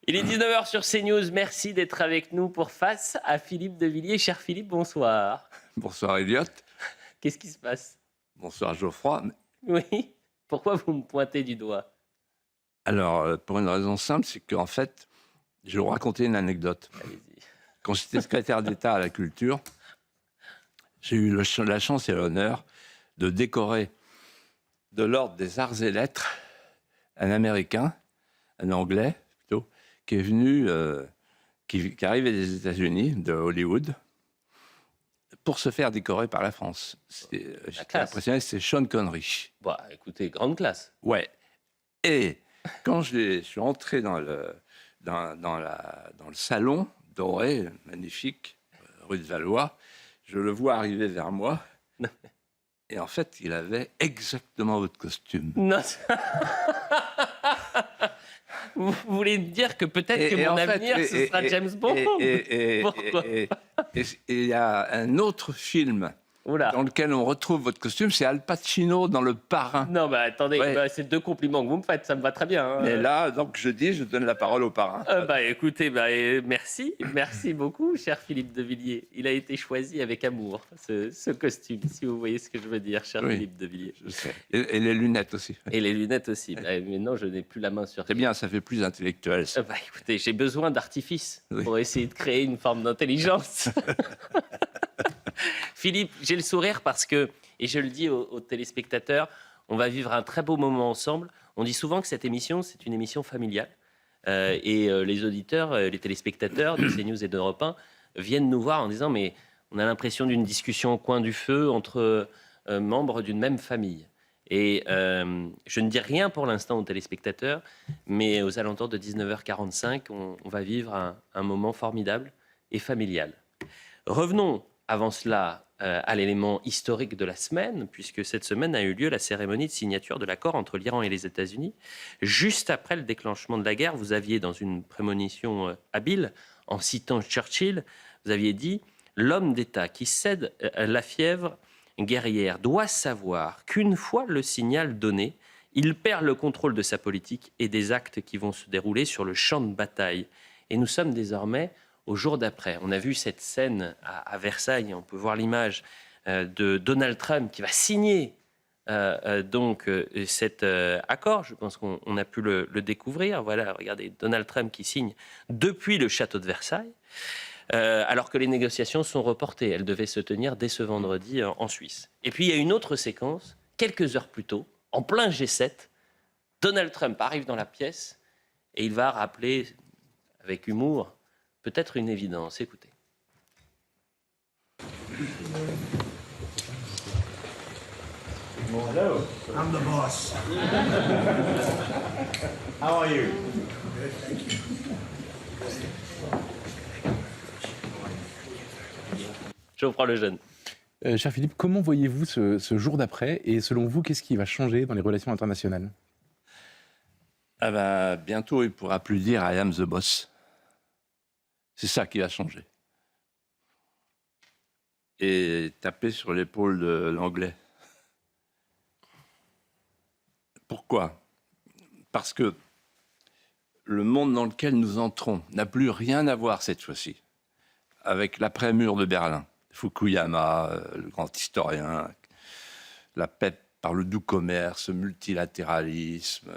Il est 19h sur CNews. Merci d'être avec nous pour Face à Philippe de Villiers. Cher Philippe, bonsoir. Bonsoir Elliot. Qu'est-ce qui se passe? Bonsoir Geoffroy. Oui. Pourquoi vous me pointez du doigt? Alors, pour une raison simple, c'est qu'en fait, je vais vous raconter une anecdote. Allez-y. Quand j'étais secrétaire d'État à la culture, j'ai eu la chance et l'honneur de décorer de l'ordre des arts et lettres un Américain, un Anglais plutôt, qui est venu, qui arrivait des États-Unis, de Hollywood, pour se faire décorer par la France. J'étais impressionné, c'est Sean Connery. Bah, écoutez, grande classe. Ouais. Et quand je suis entré dans le salon doré, magnifique, rue de Valois, je le vois arriver vers moi. Et en fait, il avait exactement votre costume. Non. Vous voulez dire que peut-être que mon avenir, ce sera James Bond? Pourquoi? Et il y a un autre film dans lequel on retrouve votre costume, c'est Al Pacino dans Le Parrain. Non, mais attendez, c'est deux compliments que vous me faites, ça me va très bien. Hein. Mais là, donc je donne la parole au Parrain. Écoutez, merci beaucoup, cher Philippe de Villiers. Il a été choisi avec amour, ce costume, si vous voyez ce que je veux dire, cher Philippe de Villiers. Je sais. Et les lunettes aussi. Et les lunettes aussi. Mais non, je n'ai plus la main sur. C'est bien, ça fait plus intellectuel. Ça. Écoutez, j'ai besoin d'artifice pour essayer de créer une forme d'intelligence. Philippe, j'ai le sourire parce que, et je le dis aux téléspectateurs, on va vivre un très beau moment ensemble. On dit souvent que cette émission, c'est une émission familiale. Et les auditeurs, les téléspectateurs de CNews et d'Europe 1 viennent nous voir en disant « mais on a l'impression d'une discussion au coin du feu entre membres d'une même famille ». Et je ne dis rien pour l'instant aux téléspectateurs, mais aux alentours de 19h45, on va vivre un moment formidable et familial. Revenons avant cela à l'élément historique de la semaine, puisque cette semaine a eu lieu la cérémonie de signature de l'accord entre l'Iran et les États-Unis. Juste après le déclenchement de la guerre, vous aviez, dans une prémonition habile, en citant Churchill, vous aviez dit « L'homme d'État qui cède la fièvre guerrière doit savoir qu'une fois le signal donné, il perd le contrôle de sa politique et des actes qui vont se dérouler sur le champ de bataille. » Et nous sommes désormais au jour d'après. On a vu cette scène à Versailles, on peut voir l'image de Donald Trump qui va signer cet accord. Je pense qu'on a pu le découvrir. Voilà, regardez, Donald Trump qui signe depuis le château de Versailles, alors que les négociations sont reportées. Elles devaient se tenir dès ce vendredi en Suisse. Et puis il y a une autre séquence, quelques heures plus tôt, en plein G7, Donald Trump arrive dans la pièce et il va rappeler avec humour peut-être une évidence. Écoutez. Hello. I'm the boss. How are you? Good, thank you. Geoffroy Lejeune. Cher Philippe, comment voyez-vous ce jour d'après et selon vous, qu'est-ce qui va changer dans les relations internationales? Bientôt, il ne pourra plus dire « I am the boss ». C'est ça qui va changer. Et taper sur l'épaule de l'anglais. Pourquoi? Parce que le monde dans lequel nous entrons n'a plus rien à voir cette fois-ci avec l'après-mur de Berlin. Fukuyama, le grand historien, la paix par le doux commerce, multilatéralisme,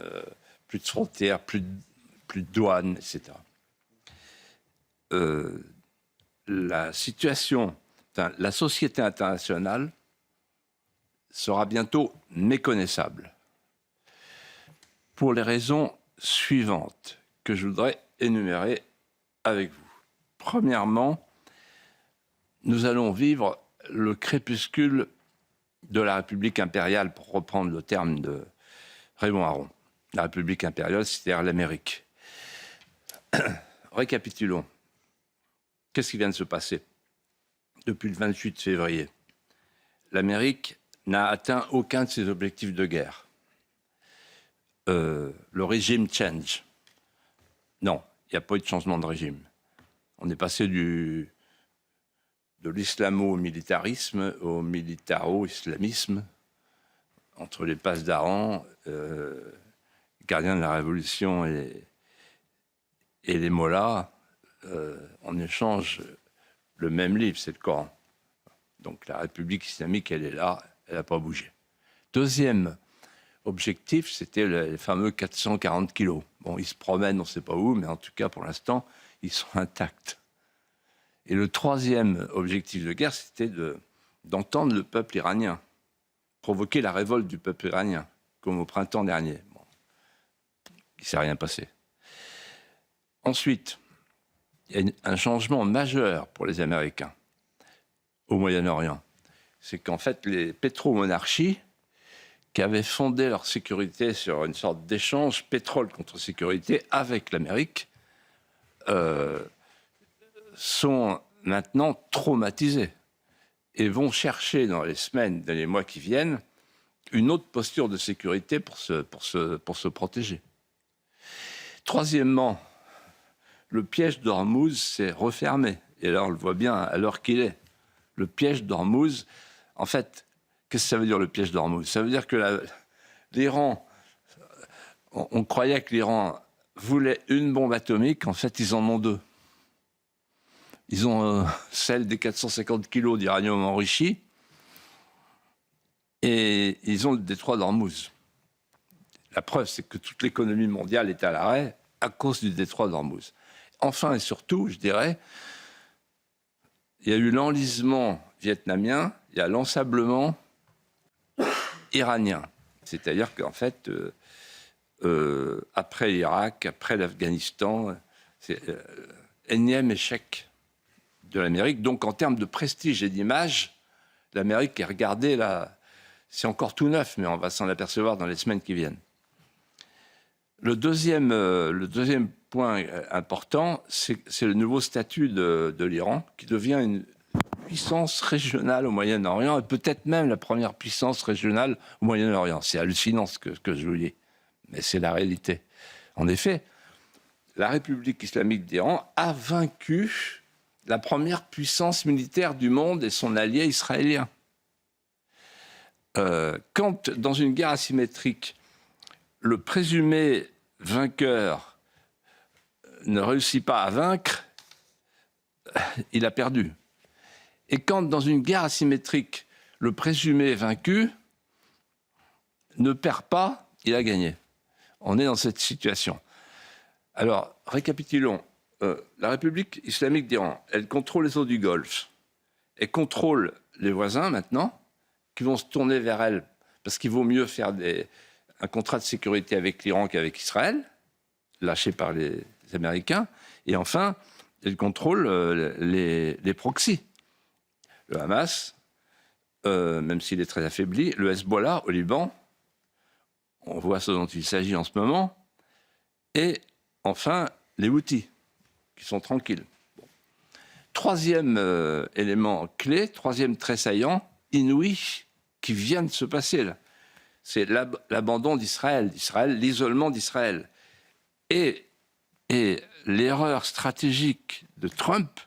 plus de frontières, plus de douanes, etc. La situation, la société internationale sera bientôt méconnaissable pour les raisons suivantes que je voudrais énumérer avec vous. Premièrement, nous allons vivre le crépuscule de la République impériale, pour reprendre le terme de Raymond Aron. La République impériale, c'est-à-dire l'Amérique. Récapitulons. Qu'est-ce qui vient de se passer depuis le 28 février? L'Amérique n'a atteint aucun de ses objectifs de guerre. Le régime change. Non, il n'y a pas eu de changement de régime. On est passé de l'islamo-militarisme au militaro-islamisme, entre les passedarans, gardiens de la Révolution et Et les mollahs, en échange, le même livre, c'est le Coran. Donc la République islamique, elle est là, elle n'a pas bougé. Deuxième objectif, c'était les fameux 440 kilos. Bon, ils se promènent, on ne sait pas où, mais en tout cas, pour l'instant, ils sont intacts. Et le troisième objectif de guerre, c'était d'entendre le peuple iranien, provoquer la révolte du peuple iranien, comme au printemps dernier. Bon, il ne s'est rien passé. Ensuite, il y a un changement majeur pour les Américains au Moyen-Orient. C'est qu'en fait, les pétromonarchies, qui avaient fondé leur sécurité sur une sorte d'échange pétrole contre sécurité avec l'Amérique, sont maintenant traumatisés et vont chercher dans les semaines, dans les mois qui viennent, une autre posture de sécurité pour se protéger. Troisièmement, le piège d'Ormuz s'est refermé. Et là, on le voit bien à l'heure qu'il est. Le piège d'Ormuz, en fait, qu'est-ce que ça veut dire, le piège d'Ormuz? Ça veut dire que l'Iran, on croyait que l'Iran voulait une bombe atomique, en fait, ils en ont deux. Ils ont celle des 450 kilos d'uranium enrichi et ils ont le détroit d'Ormuz. La preuve, c'est que toute l'économie mondiale est à l'arrêt à cause du détroit d'Ormuz. Enfin et surtout, je dirais, il y a eu l'enlisement vietnamien, il y a l'ensablement iranien. C'est-à-dire qu'en fait, après l'Irak, après l'Afghanistan, c'est énième échec de l'Amérique. Donc, en termes de prestige et d'image, l'Amérique est regardée là. C'est encore tout neuf, mais on va s'en apercevoir dans les semaines qui viennent. Le deuxième point important, c'est le nouveau statut de l'Iran, qui devient une puissance régionale au Moyen-Orient, et peut-être même la première puissance régionale au Moyen-Orient. C'est hallucinant ce que je vous dis, mais c'est la réalité. En effet, la République islamique d'Iran a vaincu la première puissance militaire du monde et son allié israélien. Quand, dans une guerre asymétrique, le présumé vainqueur ne réussit pas à vaincre, il a perdu. Et quand, dans une guerre asymétrique, le présumé vaincu ne perd pas, il a gagné. On est dans cette situation. Alors, récapitulons. La République islamique d'Iran, elle contrôle les eaux du Golfe. Elle contrôle les voisins, maintenant, qui vont se tourner vers elle, parce qu'il vaut mieux faire un contrat de sécurité avec l'Iran qu'avec Israël, lâché par les Américains. Et enfin, elle contrôle les proxys. Le Hamas, même s'il est très affaibli, le Hezbollah au Liban, on voit ce dont il s'agit en ce moment, et enfin, les Houthis, qui sont tranquilles. Bon. Troisième élément clé, troisième trait saillant, inouï, qui vient de se passer là, c'est l'abandon d'Israël, l'isolement d'Israël. Et l'erreur stratégique de Trump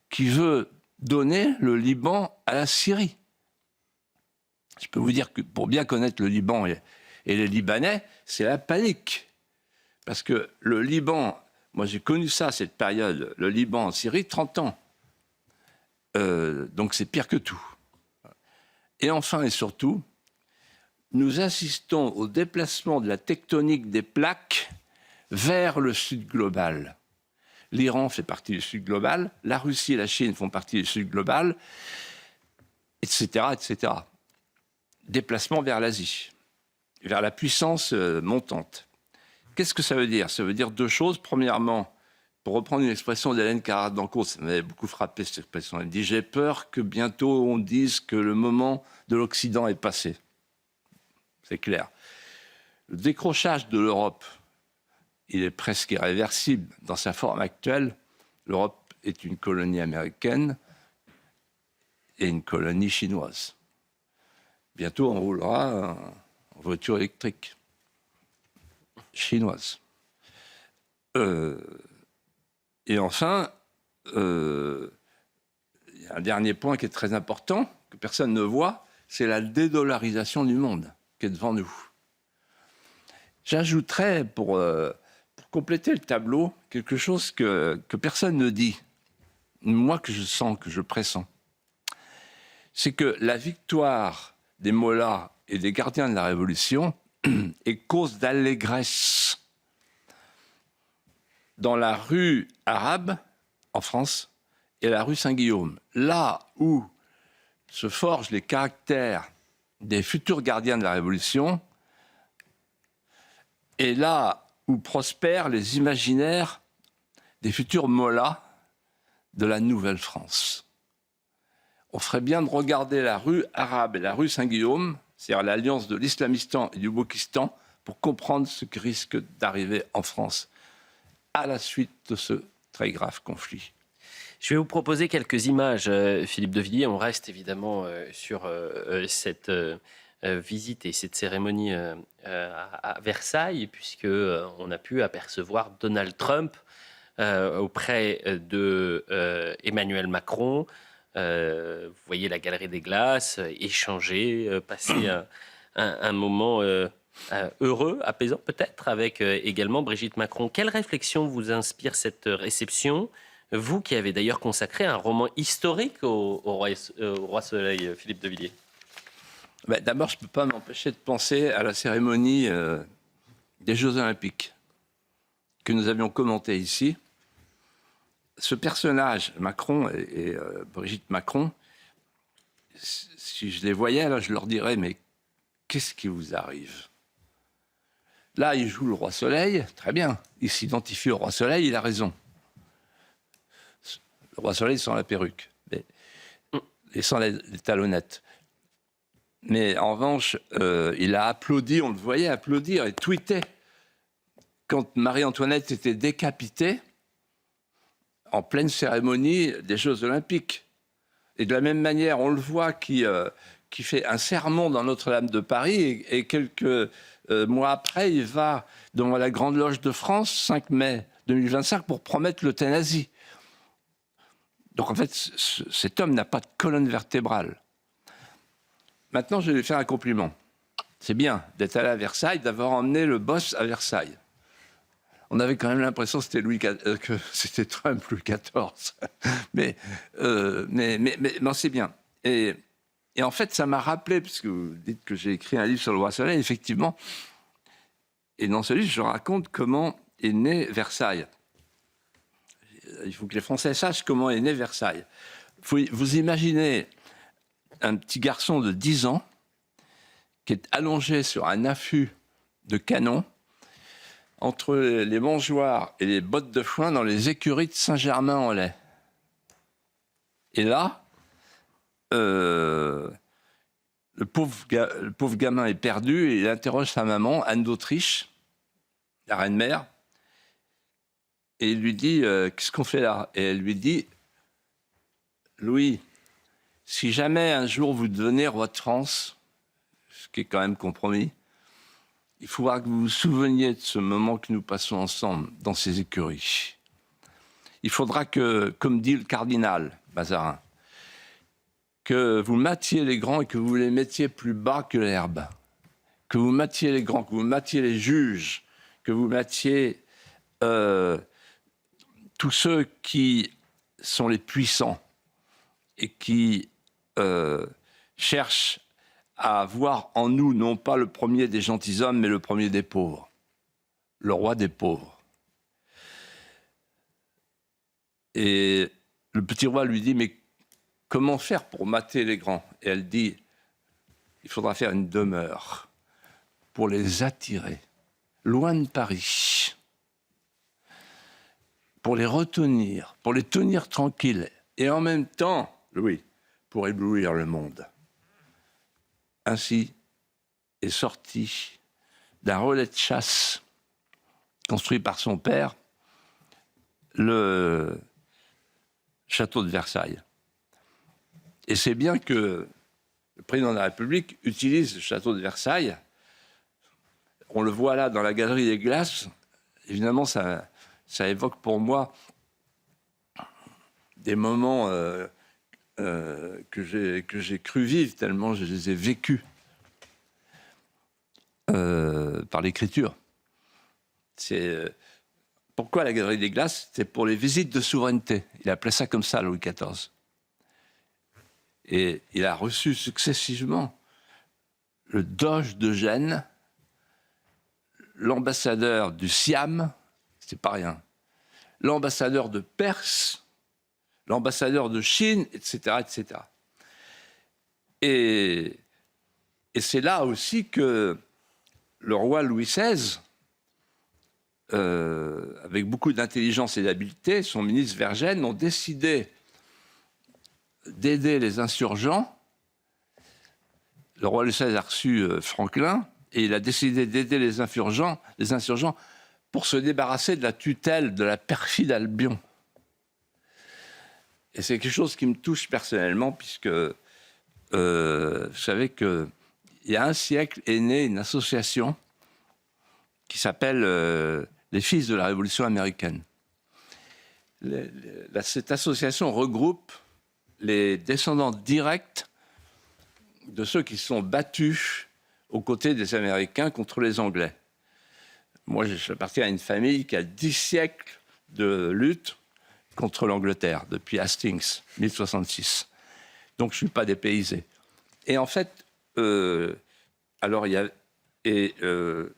qui veut donner le Liban à la Syrie. Je peux vous dire que pour bien connaître le Liban et les Libanais, c'est la panique. Parce que le Liban, moi j'ai connu ça, cette période, le Liban en Syrie, 30 ans. Donc c'est pire que tout. Et enfin et surtout, nous assistons au déplacement de la tectonique des plaques vers le sud global. L'Iran fait partie du sud global, la Russie et la Chine font partie du sud global, etc., etc. Déplacement vers l'Asie, vers la puissance montante. Qu'est-ce que ça veut dire? Ça veut dire deux choses. Premièrement, pour reprendre une expression d'Hélène Carrère-Dancourt, ça m'avait beaucoup frappé cette expression. Elle dit « J'ai peur que bientôt on dise que le moment de l'Occident est passé ». C'est clair. Le décrochage de l'Europe, il est presque irréversible dans sa forme actuelle. L'Europe est une colonie américaine et une colonie chinoise. Bientôt, on roulera en voiture électrique chinoise. Et enfin, il y a un dernier point qui est très important, que personne ne voit, c'est la dédollarisation du monde qui est devant nous. J'ajouterais, pour compléter le tableau, quelque chose que personne ne dit, moi que je sens, que je pressens, c'est que la victoire des Mollahs et des gardiens de la Révolution est cause d'allégresse. Dans la rue arabe, en France, et la rue Saint-Guillaume, là où se forgent les caractères des futurs gardiens de la Révolution, et là où prospèrent les imaginaires des futurs Mollahs de la Nouvelle-France. On ferait bien de regarder la rue arabe et la rue Saint-Guillaume, c'est-à-dire l'alliance de l'Islamistan et du Wokistan, pour comprendre ce qui risque d'arriver en France à la suite de ce très grave conflit. Je vais vous proposer quelques images, Philippe de Villiers. On reste évidemment sur cette visite et cette cérémonie à Versailles, puisque on a pu apercevoir Donald Trump auprès de Emmanuel Macron. Vous voyez la galerie des glaces, échanger, passer un moment heureux, apaisant peut-être, avec également Brigitte Macron. Quelle réflexion vous inspire cette réception ? Vous qui avez d'ailleurs consacré un roman historique au Roi Soleil, Philippe de Villiers. D'abord, je ne peux pas m'empêcher de penser à la cérémonie des Jeux Olympiques que nous avions commentée ici. Ce personnage, Macron et Brigitte Macron, si je les voyais, là, je leur dirais, mais qu'est-ce qui vous arrive ? Là, il joue le Roi Soleil, très bien. Il s'identifie au Roi Soleil, il a raison. Le Roi Soleil sans la perruque, et sans les talonnettes. Mais en revanche, il a applaudi, on le voyait applaudir et tweeter quand Marie-Antoinette était décapitée en pleine cérémonie des Jeux Olympiques. Et de la même manière, on le voit qui fait un sermon dans Notre-Dame de Paris et quelques mois après, il va devant la Grande Loge de France, 5 mai 2025, pour promettre l'euthanasie. Donc en fait, cet homme n'a pas de colonne vertébrale. Maintenant, je vais lui faire un compliment. C'est bien d'être allé à Versailles, d'avoir emmené le boss à Versailles. On avait quand même l'impression que c'était Trump, Louis XIV. mais c'est bien. Et en fait, ça m'a rappelé, puisque vous dites que j'ai écrit un livre sur le Roi Soleil, effectivement. Et dans ce livre, je raconte comment est né Versailles. Il faut que les Français sachent comment est né Versailles. Vous imaginez un petit garçon de 10 ans qui est allongé sur un affût de canon entre les mangeoires et les bottes de foin dans les écuries de Saint-Germain-en-Laye. Et là, le pauvre gamin est perdu et il interroge sa maman, Anne d'Autriche, la reine-mère, et il lui dit « Qu'est-ce qu'on fait là ?» Et elle lui dit « Louis, si jamais un jour vous devenez roi de France, ce qui est quand même compromis, il faudra que vous vous souveniez de ce moment que nous passons ensemble dans ces écuries. Il faudra que, comme dit le cardinal Mazarin, que vous mattiez les grands et que vous les mettiez plus bas que l'herbe. Que vous mattiez les grands, que vous mattiez les juges, que vous mattiez tous ceux qui sont les puissants et qui cherchent à voir en nous non pas le premier des gentilshommes, mais le premier des pauvres, le roi des pauvres. Et le petit roi lui dit « Mais comment faire pour mater les grands ?» Et elle dit « Il faudra faire une demeure pour les attirer, loin de Paris, pour les retenir, pour les tenir tranquilles, et en même temps, Louis, pour éblouir le monde. » Ainsi est sorti d'un relais de chasse construit par son père le château de Versailles. Et c'est bien que le président de la République utilise le château de Versailles. On le voit là dans la galerie des glaces. Évidemment, ça évoque pour moi des moments que j'ai cru vivre, tellement je les ai vécus par l'écriture. C'est Pourquoi la Galerie des Glaces? C'est pour les visites de souveraineté. Il appelait ça comme ça, Louis XIV. Et il a reçu successivement le doge de Gênes, l'ambassadeur du Siam, c'est pas rien, l'ambassadeur de Perse, l'ambassadeur de Chine, etc., etc. Et c'est là aussi que le roi Louis XVI, avec beaucoup d'intelligence et d'habileté, son ministre Vergennes ont décidé d'aider les insurgents. Le roi Louis XVI a reçu Franklin et il a décidé d'aider les insurgents pour se débarrasser de la tutelle de la perfide Albion. Et c'est quelque chose qui me touche personnellement, puisque vous savez qu'il y a un siècle est née une association qui s'appelle les Fils de la Révolution américaine. Cette association regroupe les descendants directs de ceux qui se sont battus aux côtés des Américains contre les Anglais. Moi, j'appartiens à une famille qui a 10 siècles de lutte contre l'Angleterre, depuis Hastings, 1066. Donc, je ne suis pas dépaysé. Et en fait, alors, il y a...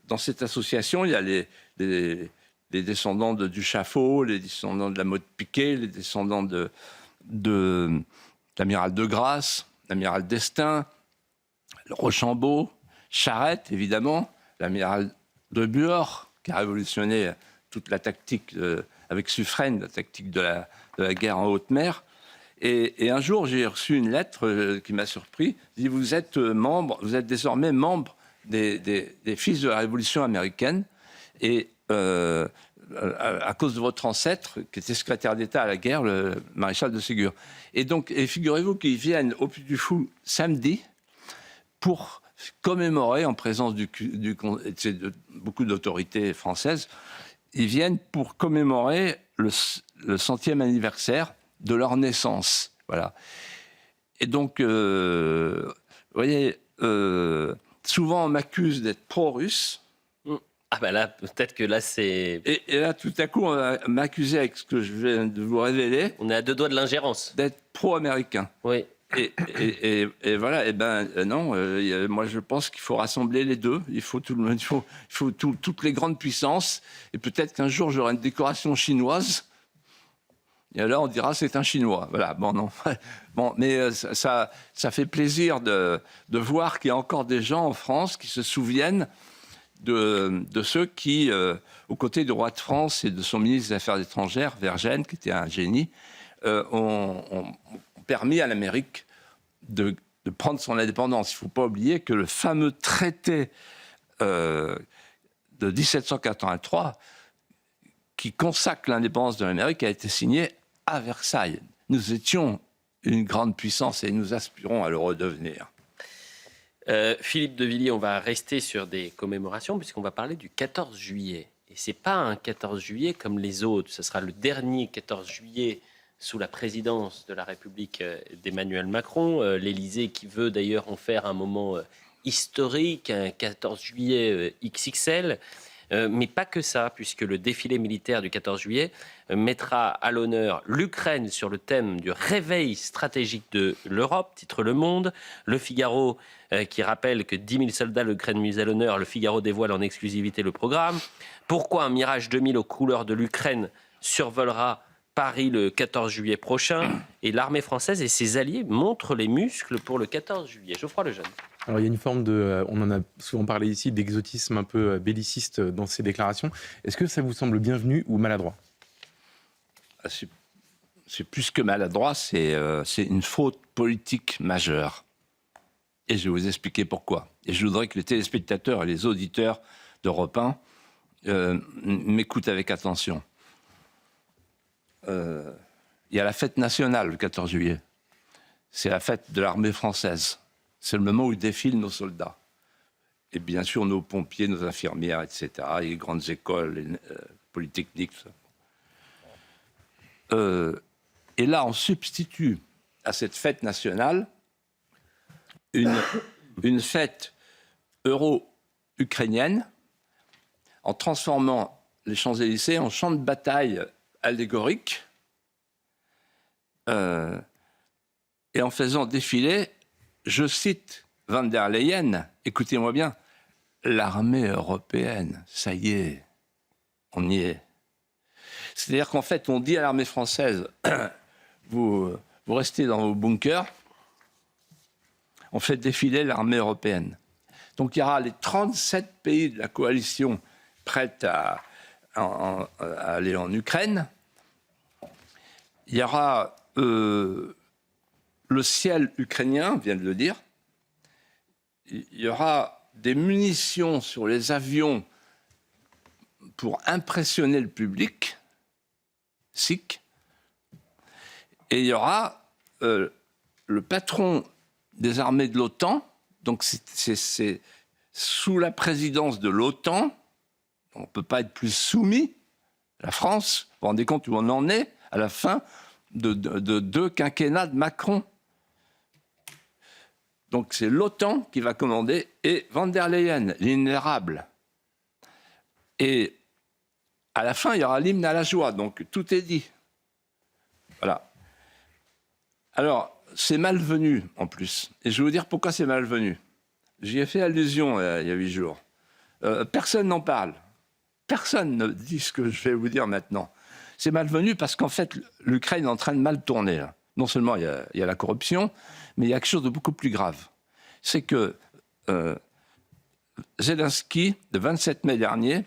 dans cette association, il y a les descendants de Duchaffaut, les descendants de la Motte Piquet, les descendants de l'amiral de Grasse, l'amiral d'Estaing, le Rochambeau, Charette, évidemment, l'amiral de Buor, qui a révolutionné toute la tactique, avec Suffren, la tactique de la guerre en haute mer. Et un jour, j'ai reçu une lettre qui m'a surpris. Il dit, vous êtes désormais membre des Fils de la Révolution américaine, et à cause de votre ancêtre, qui était secrétaire d'État à la guerre, le maréchal de Ségur. Et donc, figurez-vous qu'ils viennent au Puy du Fou samedi pour commémorer, en présence de beaucoup d'autorités françaises, ils viennent pour commémorer le 100e anniversaire de leur naissance. Voilà. Et donc, vous voyez, souvent on m'accuse d'être pro-russe. Ah ben là, peut-être que là, c'est... Et là, tout à coup, on va m'accuser avec ce que je viens de vous révéler. On est à 2 doigts de l'ingérence. D'être pro-américain. Oui. Et voilà, et ben non, moi je pense qu'il faut rassembler les deux. Il faut toutes les grandes puissances. Et peut-être qu'un jour j'aurai une décoration chinoise. Et alors on dira c'est un Chinois. Voilà. Bon non. Bon, mais ça fait plaisir de voir qu'il y a encore des gens en France qui se souviennent de ceux qui, aux côtés du roi de France et de son ministre des Affaires étrangères, Vergennes, qui était un génie, ont permis à l'Amérique de prendre son indépendance. Il ne faut pas oublier que le fameux traité de 1783, qui consacre l'indépendance de l'Amérique, a été signé à Versailles. Nous étions une grande puissance et nous aspirons à le redevenir. Philippe de Villiers, on va rester sur des commémorations puisqu'on va parler du 14 juillet. Et ce n'est pas un 14 juillet comme les autres. Ce sera le dernier 14 juillet sous la présidence de la République d'Emmanuel Macron. L'Élysée qui veut d'ailleurs en faire un moment historique, un 14 juillet XXL. Mais pas que ça, puisque le défilé militaire du 14 juillet mettra à l'honneur l'Ukraine sur le thème du réveil stratégique de l'Europe, titre Le Monde. Le Figaro qui rappelle que 10 000 soldats l'Ukraine mis à l'honneur. Le Figaro dévoile en exclusivité le programme. Pourquoi un Mirage 2000 aux couleurs de l'Ukraine survolera Paris le 14 juillet prochain? Et l'armée française et ses alliés montrent les muscles pour le 14 juillet. Geoffroy Lejeune. Alors il y a une forme de, on en a souvent parlé ici, d'exotisme un peu belliciste dans ces déclarations. Est-ce que ça vous semble bienvenu ou maladroit? C'est plus que maladroit, c'est une faute politique majeure. Et je vais vous expliquer pourquoi. Et je voudrais que les téléspectateurs et les auditeurs d'Europe 1 m'écoutent avec attention. Il y a la fête nationale le 14 juillet. C'est la fête de l'armée française. C'est le moment où défilent nos soldats. Et bien sûr, nos pompiers, nos infirmières, etc., les grandes écoles, les polytechniques, tout ça. Et là, on substitue à cette fête nationale une fête euro-ukrainienne en transformant les Champs-Élysées en champ de bataille allégorique et en faisant défiler, je cite van der Leyen, écoutez-moi bien, l'armée européenne, ça y est, on y est. C'est-à-dire qu'en fait, on dit à l'armée française, vous restez dans vos bunkers, on fait défiler l'armée européenne. Donc il y aura les 37 pays de la coalition prêts à aller en Ukraine. Il y aura le ciel ukrainien, vient de le dire. Il y aura des munitions sur les avions pour impressionner le public sikh. Et il y aura le patron des armées de l'OTAN, donc c'est sous la présidence de l'OTAN, on ne peut pas être plus soumis, la France, vous vous rendez compte où on en est à la fin de 2 quinquennats de Macron. Donc c'est l'OTAN qui va commander, et van der Leyen, l'inérable. Et à la fin, il y aura l'hymne à la joie, donc tout est dit. Voilà. Alors, c'est malvenu, en plus. Et je vais vous dire pourquoi c'est malvenu. J'y ai fait allusion il y a 8 jours. Personne n'en parle. Personne ne dit ce que je vais vous dire maintenant. C'est malvenu parce qu'en fait, l'Ukraine est en train de mal tourner. Là. Non seulement il y a la corruption, mais il y a quelque chose de beaucoup plus grave. C'est que Zelensky, le 27 mai dernier,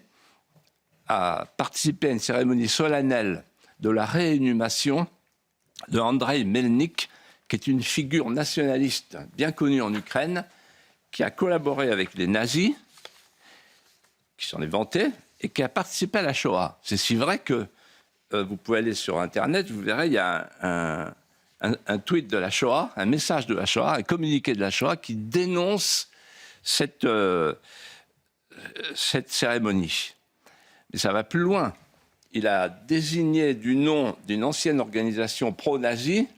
a participé à une cérémonie solennelle de la réinhumation de Andrei Melnik, qui est une figure nationaliste bien connue en Ukraine, qui a collaboré avec les nazis, qui s'en est vanté, et qui a participé à la Shoah. C'est si vrai que vous pouvez aller sur Internet, vous verrez, il y a un tweet de la Shoah, un message de la Shoah, un communiqué de la Shoah qui dénonce cette cérémonie. Mais ça va plus loin. Il a désigné du nom d'une ancienne organisation pro-nazie,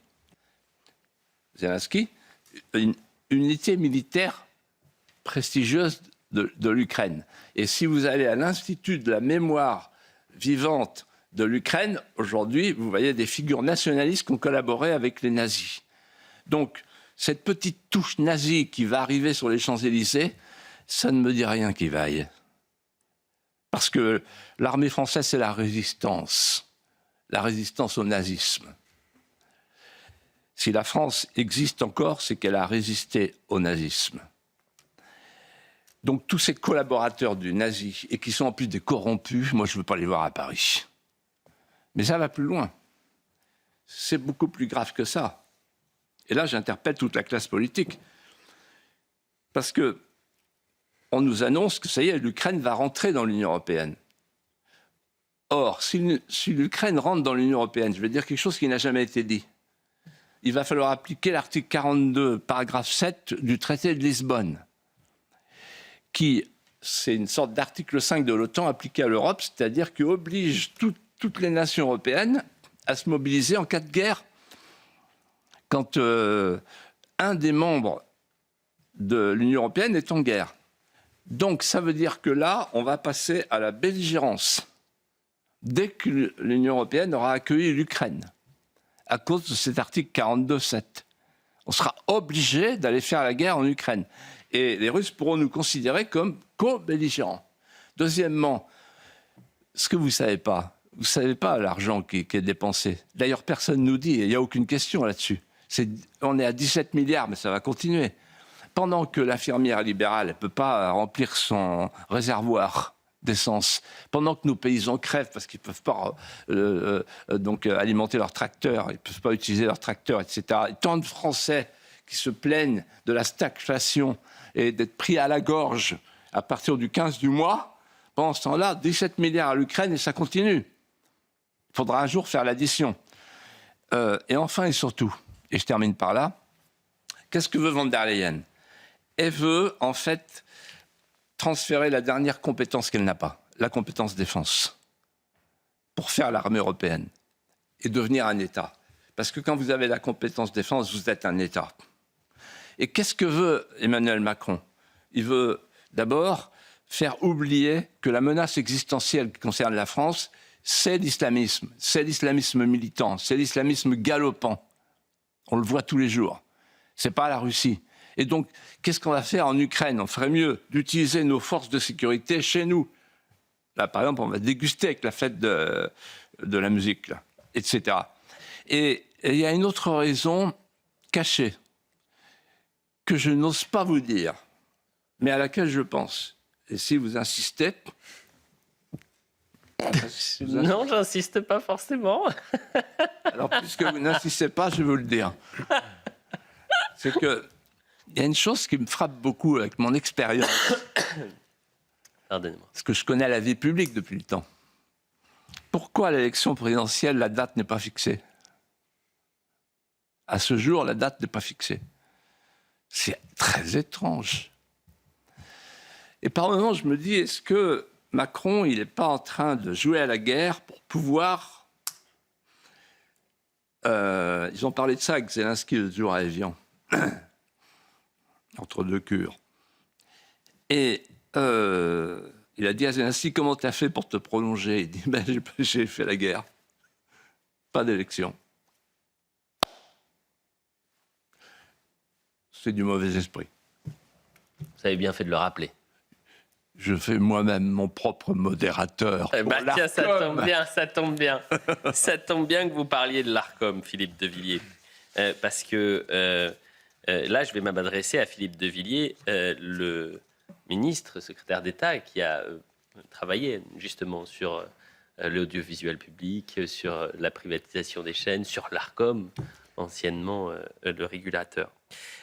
Zelensky, une unité militaire prestigieuse de l'Ukraine. Et si vous allez à l'Institut de la mémoire vivante de l'Ukraine, aujourd'hui, vous voyez des figures nationalistes qui ont collaboré avec les nazis. Donc, cette petite touche nazie qui va arriver sur les Champs-Élysées, ça ne me dit rien qui vaille. Parce que l'armée française, c'est la résistance au nazisme. Si la France existe encore, c'est qu'elle a résisté au nazisme. Donc tous ces collaborateurs du nazi, et qui sont en plus des corrompus, moi je ne veux pas les voir à Paris. Mais ça va plus loin. C'est beaucoup plus grave que ça. Et là, j'interpelle toute la classe politique. Parce que on nous annonce que ça y est, l'Ukraine va rentrer dans l'Union européenne. Or, si l'Ukraine rentre dans l'Union européenne, je vais dire quelque chose qui n'a jamais été dit. Il va falloir appliquer l'article 42, paragraphe 7 du traité de Lisbonne, qui, c'est une sorte d'article 5 de l'OTAN appliqué à l'Europe, c'est-à-dire qui oblige toutes les nations européennes à se mobiliser en cas de guerre. Quand un des membres de l'Union européenne est en guerre. Donc ça veut dire que là, on va passer à la belligérance dès que l'Union européenne aura accueilli l'Ukraine, à cause de cet article 42.7. On sera obligé d'aller faire la guerre en Ukraine. Et les Russes pourront nous considérer comme co-belligérants. Deuxièmement, ce que vous ne savez pas l'argent qui est dépensé. D'ailleurs, personne ne nous dit, et il n'y a aucune question là-dessus. On est à 17 milliards, mais ça va continuer. Pendant que l'infirmière libérale ne peut pas remplir son réservoir d'essence, pendant que nos paysans crèvent parce qu'ils ne peuvent pas alimenter leurs tracteurs, ils ne peuvent pas utiliser leurs tracteurs, etc. Et tant de Français qui se plaignent de la stagflation et d'être pris à la gorge à partir du 15 du mois, pendant ce temps-là, 17 milliards à l'Ukraine et ça continue. Il faudra un jour faire l'addition. Et enfin et surtout, et je termine par là, qu'est-ce que veut van der Leyen ? Elle veut, en fait, transférer la dernière compétence qu'elle n'a pas, la compétence défense, pour faire l'armée européenne et devenir un État. Parce que quand vous avez la compétence défense, vous êtes un État. Et qu'est-ce que veut Emmanuel Macron ? Il veut d'abord faire oublier que la menace existentielle qui concerne la France, c'est l'islamisme militant, c'est l'islamisme galopant. On le voit tous les jours. C'est pas la Russie. Et donc, qu'est-ce qu'on va faire en Ukraine? On ferait mieux d'utiliser nos forces de sécurité chez nous. Là, par exemple, on va déguster avec la fête de la musique, là, etc. Et il y a une autre raison cachée que je n'ose pas vous dire, mais à laquelle je pense. Et si vous insistez... Non, j'insiste pas forcément. Alors, puisque vous n'insistez pas, je vais vous le dire. C'est que il y a une chose qui me frappe beaucoup avec mon expérience. Pardonnez-moi. Parce que je connais la vie publique depuis le temps. Pourquoi à l'élection présidentielle, la date n'est pas fixée? À ce jour, la date n'est pas fixée. C'est très étrange. Et par moments, je me dis, est-ce que Macron, il n'est pas en train de jouer à la guerre pour pouvoir... ils ont parlé de ça avec Zelensky le jour à Évian, entre deux cures. Et il a dit à Zelensky, comment tu as fait pour te prolonger? Il dit, ben, j'ai fait la guerre. Pas d'élection. C'est du mauvais esprit. Vous avez bien fait de le rappeler. Je fais moi-même mon propre modérateur. Bah, tiens, ça tombe bien, ça tombe bien. Ça tombe bien que vous parliez de l'ARCOM, Philippe de Villiers. Parce que là, je vais m'adresser à Philippe de Villiers, le ministre, secrétaire d'État, qui a travaillé justement sur l'audiovisuel public, sur la privatisation des chaînes, sur l'ARCOM, anciennement le régulateur.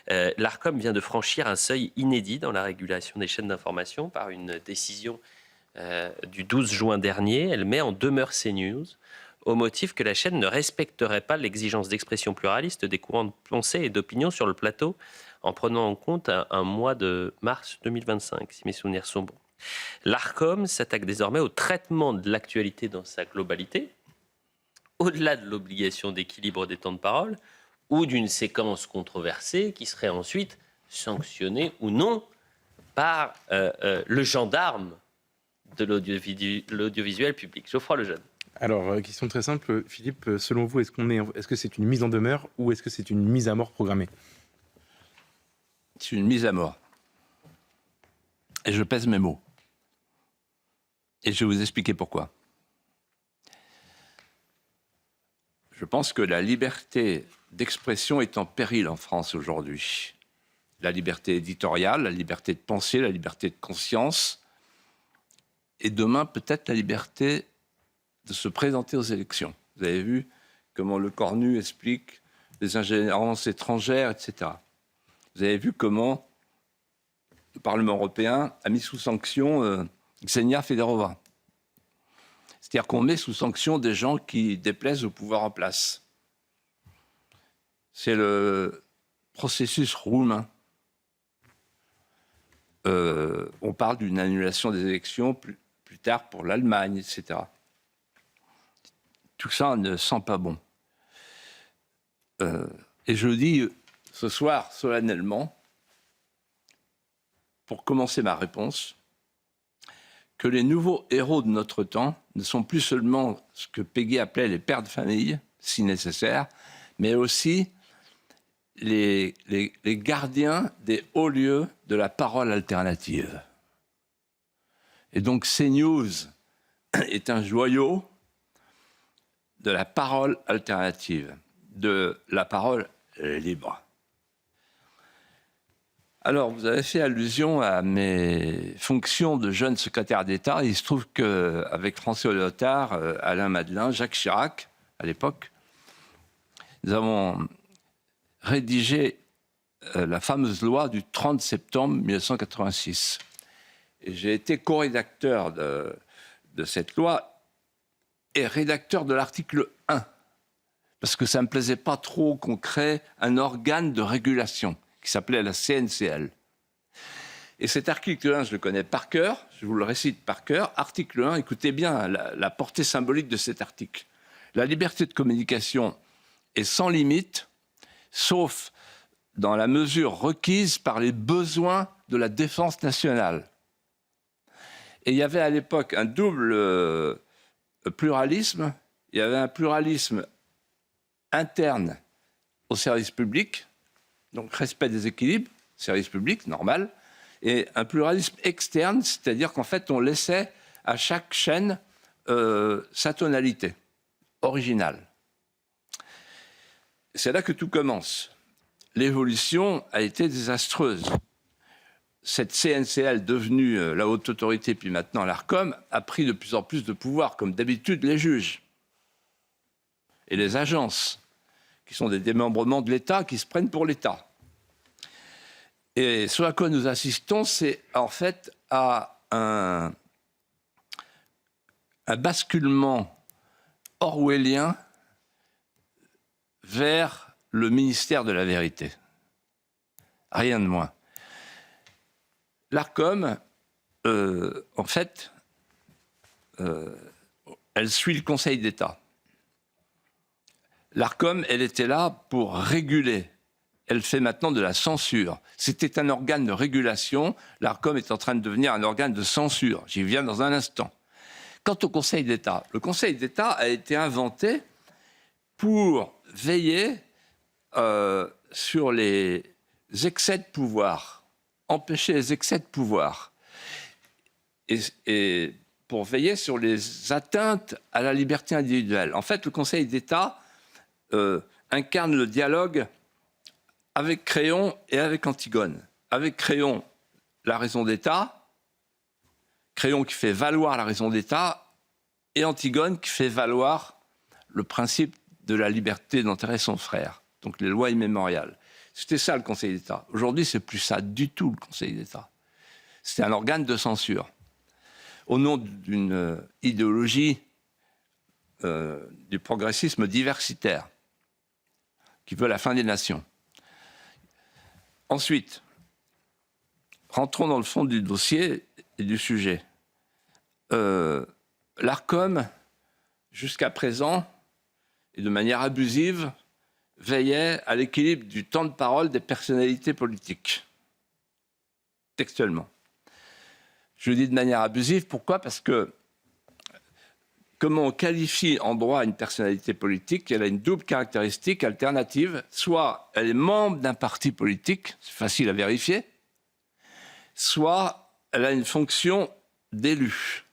L'ARCOM vient de franchir un seuil inédit dans la régulation des chaînes d'information par une décision du 12 juin dernier. Elle met en demeure CNews au motif que la chaîne ne respecterait pas l'exigence d'expression pluraliste des courants de pensée et d'opinion sur le plateau, en prenant en compte un mois de mars 2025, si mes souvenirs sont bons. L'ARCOM s'attaque désormais au traitement de l'actualité dans sa globalité, au-delà de l'obligation d'équilibre des temps de parole, ou d'une séquence controversée qui serait ensuite sanctionnée ou non par le gendarme de l'audiovisuel public. Geoffroy Lejeune. Alors, question très simple, Philippe, selon vous, est-ce que c'est une mise en demeure ou est-ce que c'est une mise à mort programmée? C'est une mise à mort. Et je pèse mes mots. Et je vais vous expliquer pourquoi. Je pense que la liberté d'expression est en péril en France aujourd'hui. La liberté éditoriale, la liberté de penser, la liberté de conscience, et demain peut-être la liberté de se présenter aux élections. Vous avez vu comment Le Cornu explique les ingérences étrangères, etc. Vous avez vu comment le Parlement européen a mis sous sanction Ksenia Federova. C'est-à-dire qu'on met sous sanction des gens qui déplaisent au pouvoir en place. C'est le processus roumain. On parle d'une annulation des élections plus tard pour l'Allemagne, etc. Tout ça ne sent pas bon. Et je dis ce soir solennellement, pour commencer ma réponse, que les nouveaux héros de notre temps ne sont plus seulement ce que Péguy appelait les pères de famille, si nécessaire, mais aussi les gardiens des hauts lieux de la parole alternative. Et donc CNews est un joyau de la parole alternative, de la parole libre. Alors, vous avez fait allusion à mes fonctions de jeune secrétaire d'État. Il se trouve qu'avec François Léotard, Alain Madelin, Jacques Chirac, à l'époque, nous avons rédigé la fameuse loi du 30 septembre 1986. Et j'ai été co-rédacteur de cette loi et rédacteur de l'article 1, parce que ça ne me plaisait pas trop qu'on crée un organe de régulation qui s'appelait la CNCL. Et cet article 1, je le connais par cœur, je vous le récite par cœur. Article 1, écoutez bien la portée symbolique de cet article. La liberté de communication est sans limite, sauf dans la mesure requise par les besoins de la défense nationale. Et il y avait à l'époque un double pluralisme. Il y avait un pluralisme interne au service public, donc respect des équilibres, service public, normal, et un pluralisme externe, c'est-à-dire qu'en fait, on laissait à chaque chaîne sa tonalité originale. C'est là que tout commence. L'évolution a été désastreuse. Cette CNCL, devenue la haute autorité, puis maintenant l'ARCOM, a pris de plus en plus de pouvoir, comme d'habitude les juges et les agences, qui sont des démembrements de l'État, qui se prennent pour l'État. Et ce à quoi nous assistons, c'est en fait à un basculement orwellien vers le ministère de la vérité. Rien de moins. L'ARCOM, en fait, elle suit le Conseil d'État. L'ARCOM, elle était là pour réguler. Elle fait maintenant de la censure. C'était un organe de régulation. L'ARCOM est en train de devenir un organe de censure. J'y viens dans un instant. Quant au Conseil d'État, le Conseil d'État a été inventé pour veiller sur les excès de pouvoir, empêcher les excès de pouvoir, et pour veiller sur les atteintes à la liberté individuelle. En fait, le Conseil d'État incarne le dialogue avec Créon et avec Antigone. Avec Créon, la raison d'État, Créon qui fait valoir la raison d'État, et Antigone qui fait valoir le principe de la liberté d'enterrer son frère, donc les lois immémoriales. C'était ça le Conseil d'État. Aujourd'hui, c'est plus ça du tout le Conseil d'État. C'est un organe de censure. Au nom d'une idéologie du progressisme diversitaire qui veut la fin des nations. Ensuite, rentrons dans le fond du dossier et du sujet. L'ARCOM, jusqu'à présent, et de manière abusive, veillait à l'équilibre du temps de parole des personnalités politiques. Textuellement. Je le dis de manière abusive, pourquoi ? Parce que comment on qualifie en droit une personnalité politique ? Elle a une double caractéristique alternative. Soit elle est membre d'un parti politique, c'est facile à vérifier, soit elle a une fonction d'élu.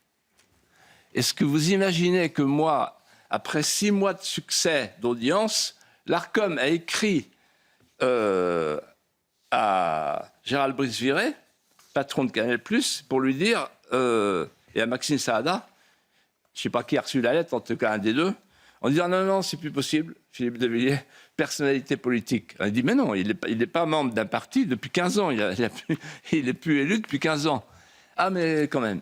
Est-ce que vous imaginez que moi, après 6 mois de succès d'audience, l'ARCOM a écrit à Gérald Brice-Viré, patron de Canal+, pour lui dire, et à Maxime Saada, je ne sais pas qui a reçu la lettre, en tout cas un des deux, en disant non, c'est plus possible, Philippe de Villiers, personnalité politique. Il dit mais non, il n'est pas membre d'un parti depuis 15 ans, il n'est plus élu depuis 15 ans. Ah mais quand même,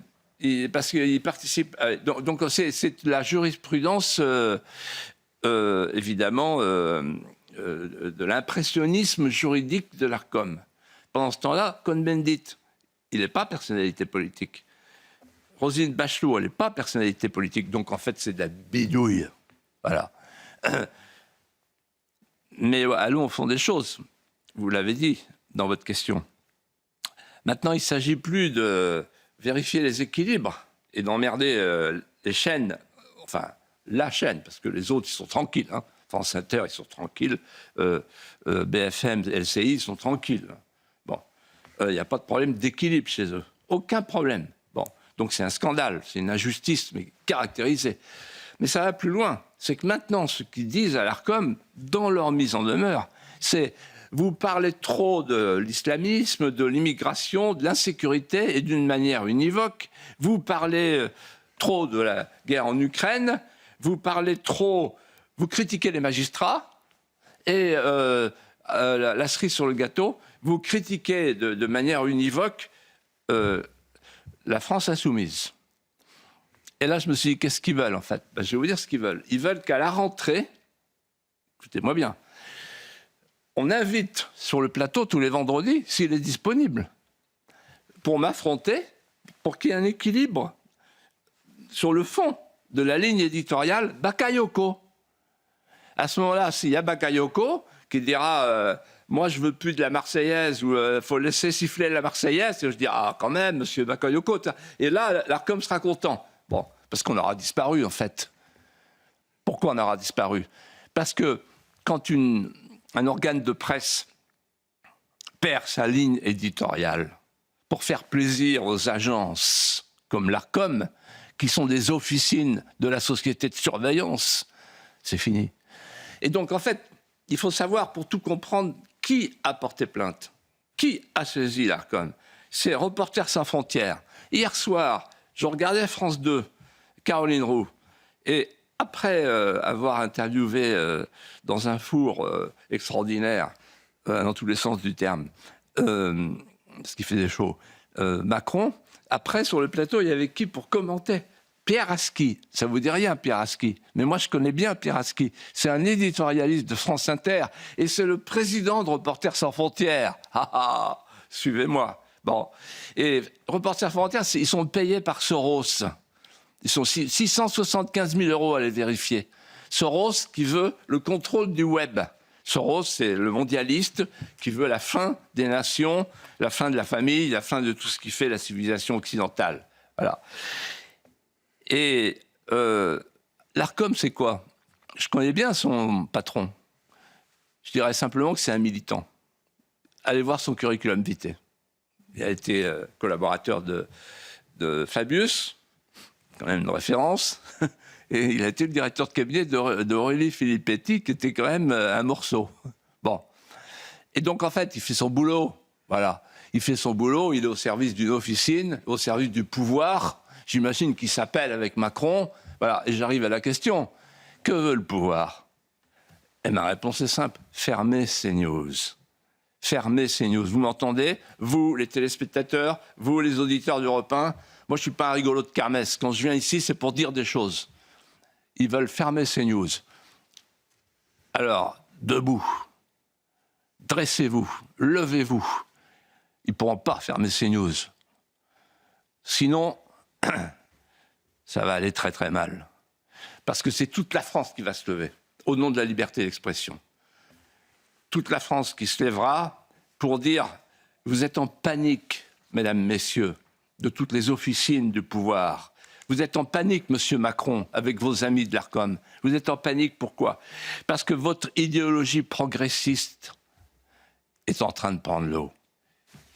parce qu'il participe. Donc c'est la jurisprudence, évidemment, de l'impressionnisme juridique de l'ARCOM. Pendant ce temps-là, Cohn-Bendit, il n'est pas personnalité politique. Roselyne Bachelot, elle n'est pas personnalité politique. Donc, en fait, c'est de la bidouille. Voilà. Mais allons au fond des choses. Vous l'avez dit dans votre question. Maintenant, il ne s'agit plus de vérifier les équilibres et d'emmerder les chaînes, enfin, la chaîne, parce que les autres, ils sont tranquilles. Hein. France Inter, ils sont tranquilles. BFM, LCI, ils sont tranquilles. Bon, il n'y a pas de problème d'équilibre chez eux. Aucun problème. Bon, donc c'est un scandale, c'est une injustice, mais caractérisée. Mais ça va plus loin. C'est que maintenant, ce qu'ils disent à l'ARCOM, dans leur mise en demeure, c'est vous parlez trop de l'islamisme, de l'immigration, de l'insécurité, et d'une manière univoque. Vous parlez trop de la guerre en Ukraine, vous parlez trop, vous critiquez les magistrats, et la cerise sur le gâteau, vous critiquez de manière univoque la France insoumise. Et là, je me suis dit, qu'est-ce qu'ils veulent, en fait ? Ben, je vais vous dire ce qu'ils veulent. Ils veulent qu'à la rentrée, écoutez-moi bien, on invite sur le plateau tous les vendredis, s'il est disponible, pour m'affronter, pour qu'il y ait un équilibre sur le fond de la ligne éditoriale Bakayoko. À ce moment-là, s'il y a Bakayoko qui dira moi, je veux plus de la Marseillaise, ou faut laisser siffler la Marseillaise. Et je dis, ah, quand même, monsieur Bakayoko. Et là, l'ARCOM sera content. Bon, parce qu'on aura disparu, en fait. Pourquoi on aura disparu? Parce que quand un organe de presse perd sa ligne éditoriale pour faire plaisir aux agences comme l'ARCOM, qui sont des officines de la société de surveillance, c'est fini. Et donc, en fait, il faut savoir, pour tout comprendre, qui a porté plainte, qui a saisi l'ARCOM. C'est Reporters sans frontières. Hier soir, je regardais France 2, Caroline Roux, et après avoir interviewé dans un four extraordinaire, dans tous les sens du terme, ce qui faisait chaud, Macron, après, sur le plateau, il y avait qui pour commenter? Pierre Aski. Ça vous dit rien, Pierre Aski. Mais moi, je connais bien Pierre Aski. C'est un éditorialiste de France Inter et c'est le président de Reporters sans frontières. Suivez-moi. Bon. Et Reporters sans frontières, ils sont payés par Soros. Ils sont 675 000 € à les vérifier. Soros qui veut le contrôle du web. Soros, c'est le mondialiste qui veut la fin des nations, la fin de la famille, la fin de tout ce qui fait la civilisation occidentale. Voilà. Et l'ARCOM, c'est quoi? Je connais bien son patron. Je dirais simplement que c'est un militant. Allez voir son curriculum vitae. Il a été collaborateur de Fabius, quand même une référence, et il a été le directeur de cabinet d'Aurélie Filippetti, qui était quand même un morceau. Bon. Et donc, en fait, il fait son boulot. Voilà. Il fait son boulot, il est au service d'une officine, au service du pouvoir. J'imagine qu'il s'appelle avec Macron. Voilà. Et j'arrive à la question. Que veut le pouvoir? Et ma réponse est simple. Fermez CNews. Fermez CNews. Vous m'entendez? Vous, les téléspectateurs, vous, les auditeurs d'Europe 1. Moi, je ne suis pas un rigolo de kermesse. Quand je viens ici, c'est pour dire des choses. Ils veulent fermer CNews. Alors, debout. Dressez-vous. Levez-vous. Ils ne pourront pas fermer CNews. Sinon, ça va aller très très mal. Parce que c'est toute la France qui va se lever, au nom de la liberté d'expression. Toute la France qui se lèvera pour dire « Vous êtes en panique, mesdames, messieurs, de toutes les officines du pouvoir. Vous êtes en panique, monsieur Macron, avec vos amis de l'ARCOM. Vous êtes en panique, pourquoi? Parce que votre idéologie progressiste est en train de prendre l'eau.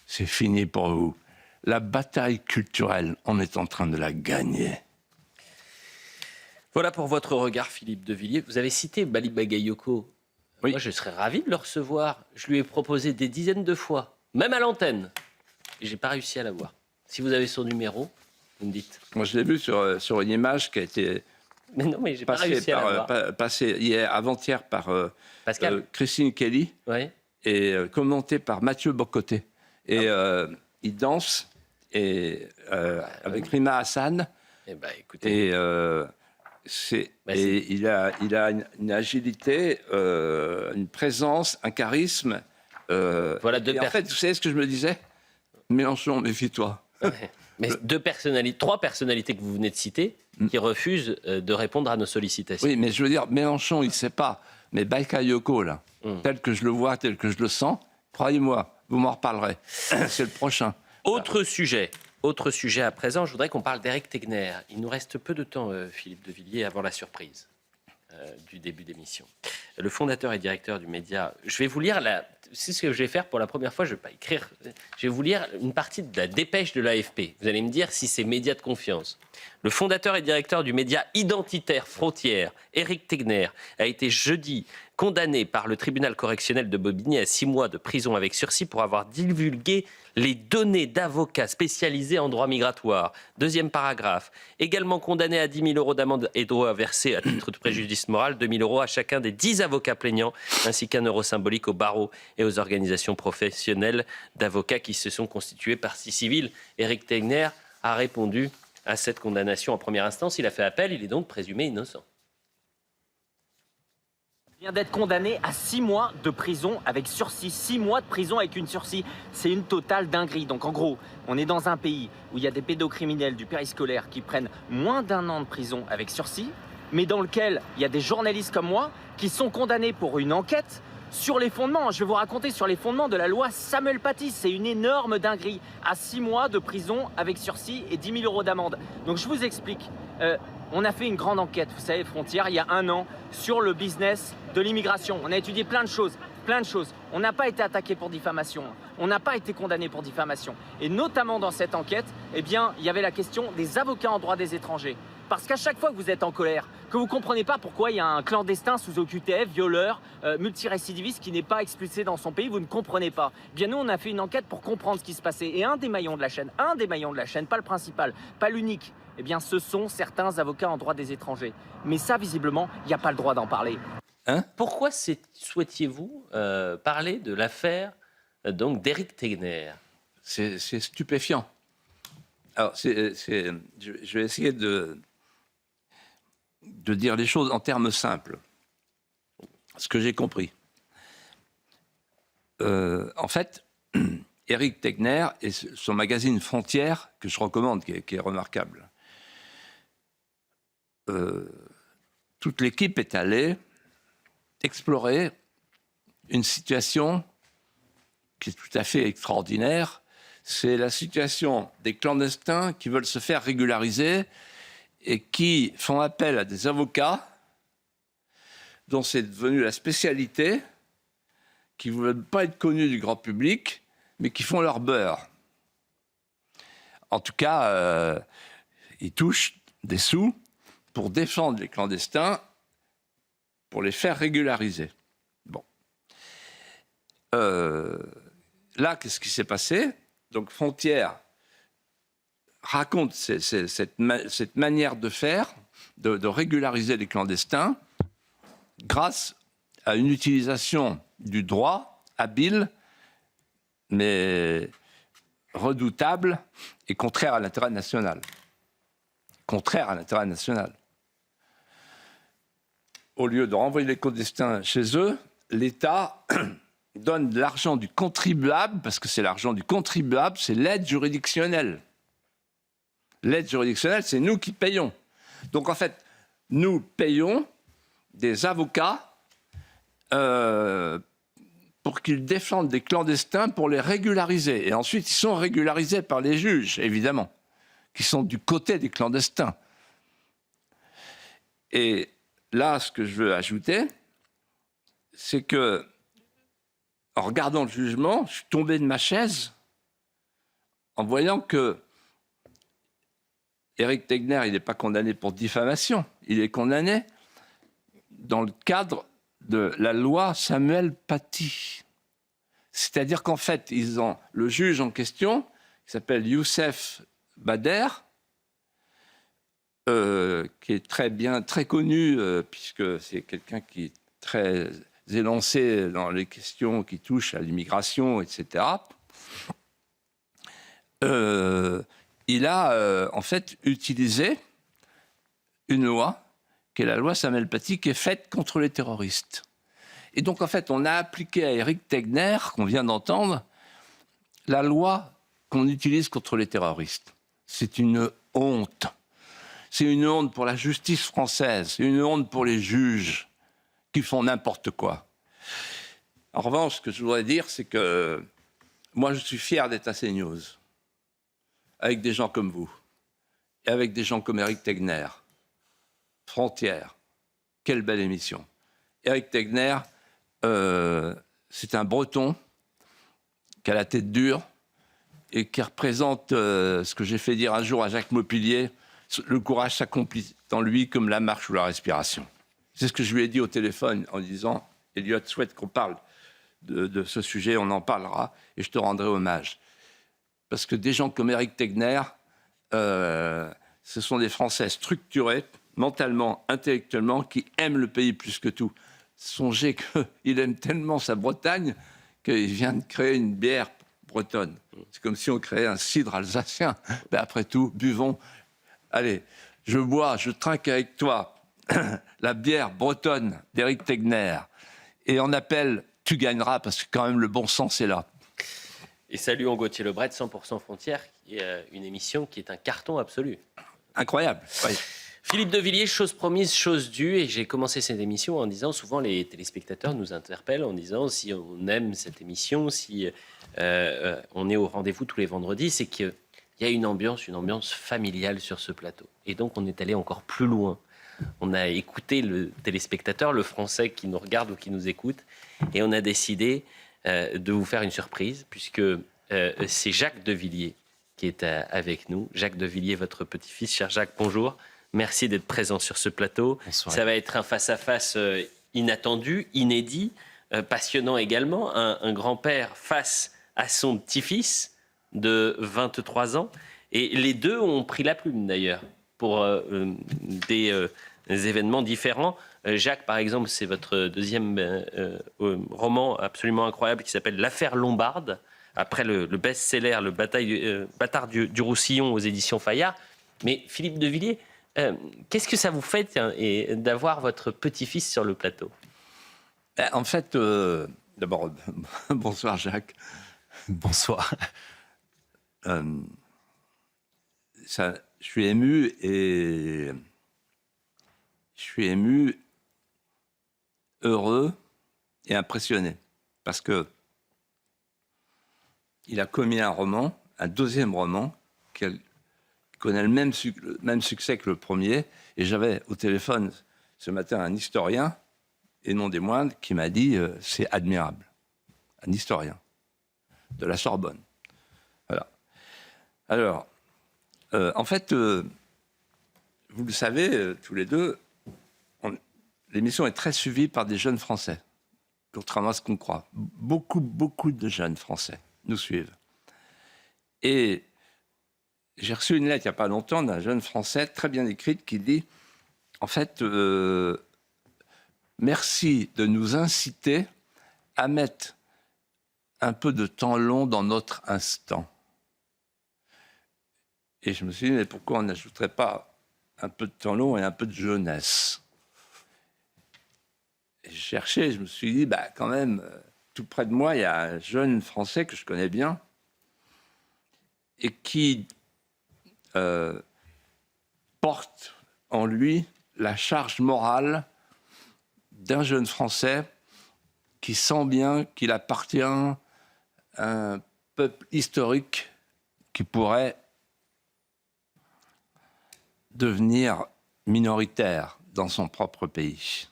C'est fini pour vous. La bataille culturelle, on est en train de la gagner. » Voilà pour votre regard, Philippe de Villiers. Vous avez cité Malick Bagayoko. Oui. Moi, je serais ravi de le recevoir. Je lui ai proposé des dizaines de fois, même à l'antenne. Et je n'ai pas réussi à l'avoir. Si vous avez son numéro, vous me dites. Moi, je l'ai vu sur une image qui a été passée hier, avant-hier par Christine Kelly, ouais. Et commentée par Mathieu Bocoté. Et il danse avec Rima Hassan. Eh ben, écoutez. Et il a une agilité, une présence, un charisme. Voilà deux en fait, vous savez ce que je me disais? Mélenchon, méfie-toi. Ouais. Mais trois personnalités que vous venez de citer qui refusent de répondre à nos sollicitations. Oui, mais je veux dire, Mélenchon, il ne sait pas. Mais Bakayoko, là, tel que je le vois, tel que je le sens, croyez-moi, vous m'en reparlerez. C'est le prochain. Autre sujet à présent, je voudrais qu'on parle d'Éric Tegner. Il nous reste peu de temps, Philippe de Villiers, avant la surprise du début d'émission. Le fondateur et directeur du média, je vais vous lire, c'est ce que je vais faire pour la première fois, je ne vais pas écrire, je vais vous lire une partie de la dépêche de l'AFP. Vous allez me dire si c'est média de confiance. Le fondateur et directeur du média identitaire Frontières, Éric Tegner, a été jeudi condamné par le tribunal correctionnel de Bobigny à 6 mois de prison avec sursis pour avoir divulgué les données d'avocats spécialisés en droit migratoire. Deuxième paragraphe. Également condamné à 10 000 € d'amende et droit à verser à titre de préjudice moral 2 000 € à chacun des 10 avocats plaignants, ainsi qu'un euro symbolique au barreau et aux organisations professionnelles d'avocats qui se sont constituées partie civile. Éric Tegner a répondu à cette condamnation en première instance. Il a fait appel, il est donc présumé innocent. Vient d'être condamné à 6 mois de prison avec sursis. 6 mois de prison avec une sursis. C'est une totale dinguerie. Donc en gros, on est dans un pays où il y a des pédocriminels du périscolaire qui prennent moins d'1 an de prison avec sursis, mais dans lequel il y a des journalistes comme moi qui sont condamnés pour une enquête sur les fondements, je vais vous raconter sur les fondements de la loi Samuel Paty. C'est une énorme dinguerie. À 6 mois de prison avec sursis et 10 000 € d'amende. Donc je vous explique. On a fait une grande enquête, vous savez, Frontières, il y a 1 an, sur le business de l'immigration. On a étudié plein de choses. On n'a pas été attaqué pour diffamation. On n'a pas été condamné pour diffamation. Et notamment dans cette enquête, eh bien, il y avait la question des avocats en droit des étrangers. Parce qu'à chaque fois que vous êtes en colère, que vous ne comprenez pas pourquoi il y a un clandestin sous OQTF, violeur, multirécidiviste qui n'est pas expulsé dans son pays, vous ne comprenez pas. Eh bien nous, on a fait une enquête pour comprendre ce qui se passait. Et un des maillons de la chaîne, pas le principal, pas l'unique, eh bien ce sont certains avocats en droit des étrangers. Mais ça, visiblement, il n'y a pas le droit d'en parler. Pourquoi souhaitiez-vous parler de l'affaire donc d'Éric Tegner? C'est stupéfiant. Alors, je vais essayer de dire les choses en termes simples. Ce que j'ai compris. En fait, Éric Tegner et son magazine Frontières, que je recommande, qui est remarquable, toute l'équipe est allée explorer une situation qui est tout à fait extraordinaire. C'est la situation des clandestins qui veulent se faire régulariser et qui font appel à des avocats dont c'est devenu la spécialité, qui ne veulent pas être connus du grand public, mais qui font leur beurre. En tout cas, ils touchent des sous pour défendre les clandestins, pour les faire régulariser. Bon. Là, qu'est-ce qui s'est passé? Donc, Frontières raconte cette manière de faire, de régulariser les clandestins, grâce à une utilisation du droit habile, mais redoutable et contraire à l'intérêt national. Contraire à l'intérêt national. Au lieu de renvoyer les clandestins chez eux, l'État donne de l'argent du contribuable, parce que c'est l'argent du contribuable, c'est l'aide juridictionnelle. L'aide juridictionnelle, c'est nous qui payons. Donc en fait, nous payons des avocats pour qu'ils défendent des clandestins pour les régulariser. Et ensuite, ils sont régularisés par les juges, évidemment, qui sont du côté des clandestins. Et là, ce que je veux ajouter, c'est que, en regardant le jugement, je suis tombé de ma chaise en voyant que Éric Tegner, il n'est pas condamné pour diffamation, il est condamné dans le cadre de la loi Samuel Paty. C'est-à-dire qu'en fait, le juge en question, qui s'appelle Youssef Bader, qui est très connu, puisque c'est quelqu'un qui est très élancé dans les questions qui touchent à l'immigration, etc. Il a en fait utilisé une loi, qui est la loi Samuel Paty, qui est faite contre les terroristes. Et donc, en fait, on a appliqué à Éric Tegner, qu'on vient d'entendre, la loi qu'on utilise contre les terroristes. C'est une honte. C'est une honte pour la justice française, c'est une honte pour les juges qui font n'importe quoi. En revanche, ce que je voudrais dire, c'est que moi, je suis fier d'être à CNews, avec des gens comme vous, et avec des gens comme Éric Tegner. Frontières, quelle belle émission. Éric Tegner, c'est un Breton qui a la tête dure et qui représente ce que j'ai fait dire un jour à Jacques Maupilier, le courage s'accomplit en lui comme la marche ou la respiration. C'est ce que je lui ai dit au téléphone en disant « Elliot souhaite qu'on parle de ce sujet, on en parlera et je te rendrai hommage. » Parce que des gens comme Éric Tegner, ce sont des Français structurés, mentalement, intellectuellement, qui aiment le pays plus que tout. Songez qu'il aime tellement sa Bretagne qu'il vient de créer une bière bretonne. C'est comme si on créait un cidre alsacien. Ben après tout, buvons. Allez, je bois, je trinque avec toi la bière bretonne d'Éric Tegner. Et on appelle « Tu gagneras » parce que quand même le bon sens est là. Et saluons Gauthier Lebret, 100% Frontières, qui est une émission qui est un carton absolu. Incroyable. Oui. Philippe de Villiers, chose promise, chose due. Et j'ai commencé cette émission en disant, souvent les téléspectateurs nous interpellent en disant si on aime cette émission, si on est au rendez-vous tous les vendredis, c'est qu'il y a une ambiance familiale sur ce plateau. Et donc on est allé encore plus loin. On a écouté le téléspectateur, le Français qui nous regarde ou qui nous écoute, et on a décidé de vous faire une surprise, puisque c'est Jacques de Villiers qui est avec nous. Jacques de Villiers, votre petit-fils. Cher Jacques, bonjour. Merci d'être présent sur ce plateau. Bonsoir. Ça va être un face-à-face inattendu, inédit, passionnant également. Un grand-père face à son petit-fils de 23 ans. Et les deux ont pris la plume, d'ailleurs, pour des événements différents. Jacques, par exemple, c'est votre deuxième roman absolument incroyable qui s'appelle « L'affaire Lombarde », après le best-seller « Le bâtard du Roussillon » aux éditions Fayard. Mais Philippe de Villiers, qu'est-ce que ça vous fait d'avoir votre petit-fils sur le plateau? En fait, d'abord, bonsoir Jacques. Bonsoir. Je suis ému heureux et impressionné parce que il a commis un deuxième roman qui connaît le même succès que le premier. Et j'avais au téléphone ce matin un historien, et non des moindres, qui m'a dit c'est admirable. Un historien de la Sorbonne. Voilà. Alors, en fait, vous le savez, tous les deux, l'émission est très suivie par des jeunes Français, contrairement à ce qu'on croit. Beaucoup de jeunes Français nous suivent. Et j'ai reçu une lettre il n'y a pas longtemps d'un jeune Français très bien écrite qui dit, en fait, merci de nous inciter à mettre un peu de temps long dans notre instant. Et je me suis dit, mais pourquoi on n'ajouterait pas un peu de temps long et un peu de jeunesse? Et j'ai cherché, je me suis dit, quand même, tout près de moi, il y a un jeune Français que je connais bien et qui porte en lui la charge morale d'un jeune Français qui sent bien qu'il appartient à un peuple historique qui pourrait devenir minoritaire dans son propre pays.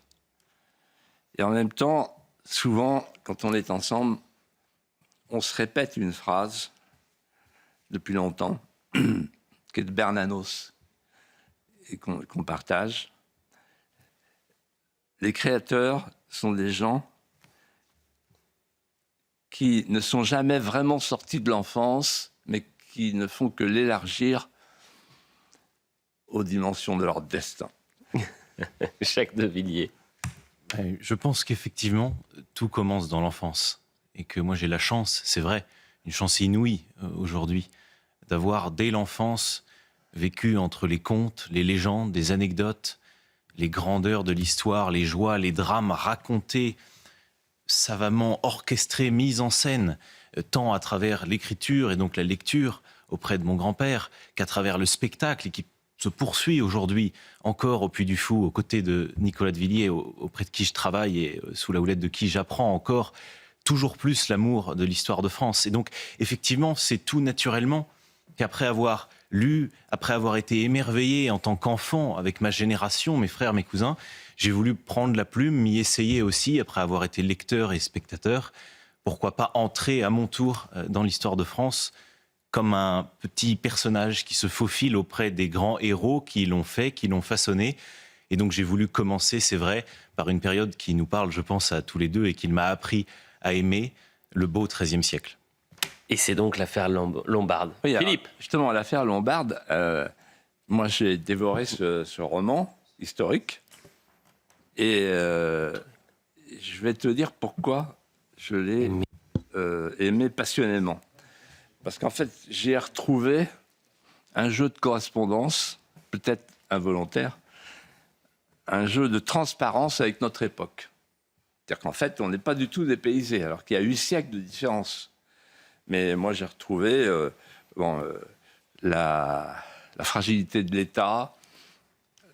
Et en même temps, souvent, quand on est ensemble, on se répète une phrase depuis longtemps, qui est de Bernanos, et qu'on partage. Les créateurs sont des gens qui ne sont jamais vraiment sortis de l'enfance, mais qui ne font que l'élargir aux dimensions de leur destin. Jacques de Villiers. Je pense qu'effectivement, tout commence dans l'enfance. Et que moi, j'ai la chance, c'est vrai, une chance inouïe aujourd'hui, d'avoir dès l'enfance vécu entre les contes, les légendes, des anecdotes, les grandeurs de l'histoire, les joies, les drames racontés, savamment orchestrés, mis en scène, tant à travers l'écriture et donc la lecture auprès de mon grand-père, qu'à travers le spectacle, et qui se poursuit aujourd'hui encore au Puy du Fou, aux côtés de Nicolas de Villiers, auprès de qui je travaille et sous la houlette de qui j'apprends encore toujours plus l'amour de l'histoire de France. Et donc, effectivement, c'est tout naturellement qu'après avoir lu, après avoir été émerveillé en tant qu'enfant avec ma génération, mes frères, mes cousins, j'ai voulu prendre la plume, m'y essayer aussi, après avoir été lecteur et spectateur. Pourquoi pas entrer à mon tour dans l'histoire de France comme un petit personnage qui se faufile auprès des grands héros qui l'ont fait, qui l'ont façonné. Et donc j'ai voulu commencer, c'est vrai, par une période qui nous parle, je pense, à tous les deux et qui m'a appris à aimer le beau XIIIe siècle. Et c'est donc l'affaire Lombarde. Oui, Philippe. Alors, justement, l'affaire Lombarde, moi j'ai dévoré ce roman historique et je vais te dire pourquoi je l'ai aimé passionnément. Parce qu'en fait, j'ai retrouvé un jeu de correspondance, peut-être involontaire, un jeu de transparence avec notre époque. C'est-à-dire qu'en fait, on n'est pas du tout dépaysé, alors qu'il y a 8 siècles de différence. Mais moi, j'ai retrouvé la fragilité de l'État,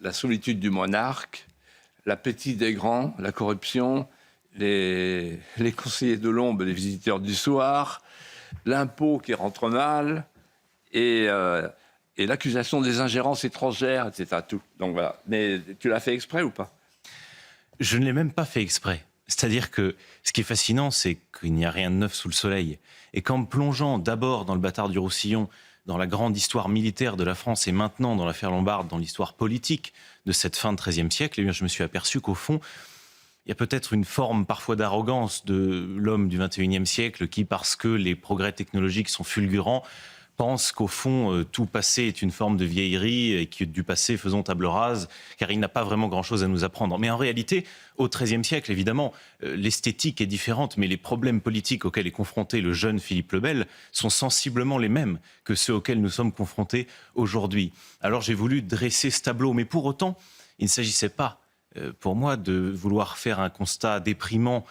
la solitude du monarque, l'appétit des grands, la corruption, les conseillers de l'ombre, les visiteurs du soir, l'impôt qui rentre mal, et l'accusation des ingérences étrangères, etc. Tout. Donc voilà. Mais tu l'as fait exprès ou pas? Je ne l'ai même pas fait exprès. C'est-à-dire que ce qui est fascinant, c'est qu'il n'y a rien de neuf sous le soleil. Et qu'en me plongeant d'abord dans le Bâtard du Roussillon, dans la grande histoire militaire de la France et maintenant dans l'affaire Lombarde, dans l'histoire politique de cette fin de XIIIe siècle, eh bien, je me suis aperçu qu'au fond, il y a peut-être une forme parfois d'arrogance de l'homme du XXIe siècle qui, parce que les progrès technologiques sont fulgurants, pense qu'au fond, tout passé est une forme de vieillerie et que du passé faisons table rase, car il n'a pas vraiment grand-chose à nous apprendre. Mais en réalité, au XIIIe siècle, évidemment, l'esthétique est différente, mais les problèmes politiques auxquels est confronté le jeune Philippe le Bel sont sensiblement les mêmes que ceux auxquels nous sommes confrontés aujourd'hui. Alors j'ai voulu dresser ce tableau, mais pour autant, il ne s'agissait pas, pour moi, de vouloir faire un constat déprimant,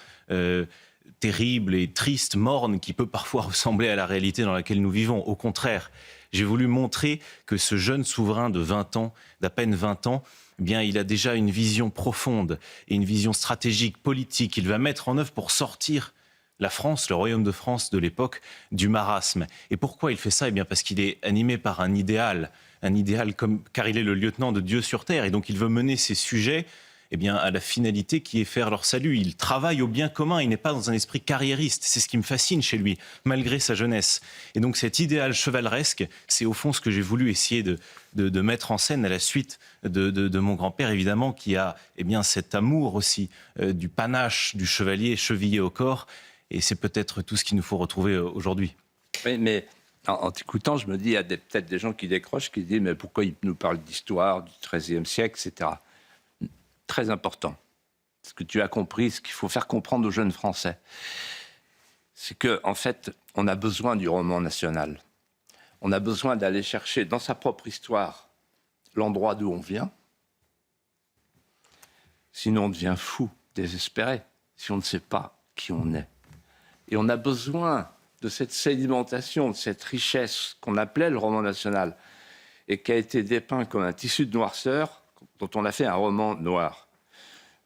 terrible et triste, morne, qui peut parfois ressembler à la réalité dans laquelle nous vivons. Au contraire, j'ai voulu montrer que ce jeune souverain de 20 ans, d'à peine 20 ans, eh bien, il a déjà une vision profonde et une vision stratégique, politique. Il va mettre en œuvre pour sortir la France, le royaume de France de l'époque, du marasme. Et pourquoi il fait ça? Eh bien, parce qu'il est animé par un idéal car il est le lieutenant de Dieu sur terre. Et donc, il veut mener ses sujets à la finalité qui est faire leur salut. Il travaille au bien commun, il n'est pas dans un esprit carriériste. C'est ce qui me fascine chez lui, malgré sa jeunesse. Et donc cet idéal chevaleresque, c'est au fond ce que j'ai voulu essayer de mettre en scène à la suite de mon grand-père, évidemment, qui a cet amour aussi du panache du chevalier chevillé au corps. Et c'est peut-être tout ce qu'il nous faut retrouver aujourd'hui. Oui, mais en t'écoutant, je me dis, il y a peut-être des gens qui décrochent, qui disent, mais pourquoi il nous parle d'histoire du XIIIe siècle, etc. Très important. Ce que tu as compris, ce qu'il faut faire comprendre aux jeunes Français, c'est qu'en fait, on a besoin du roman national. On a besoin d'aller chercher dans sa propre histoire l'endroit d'où on vient. Sinon, on devient fou, désespéré, si on ne sait pas qui on est. Et on a besoin de cette sédimentation, de cette richesse qu'on appelait le roman national, et qui a été dépeint comme un tissu de noirceur, dont on a fait un roman noir.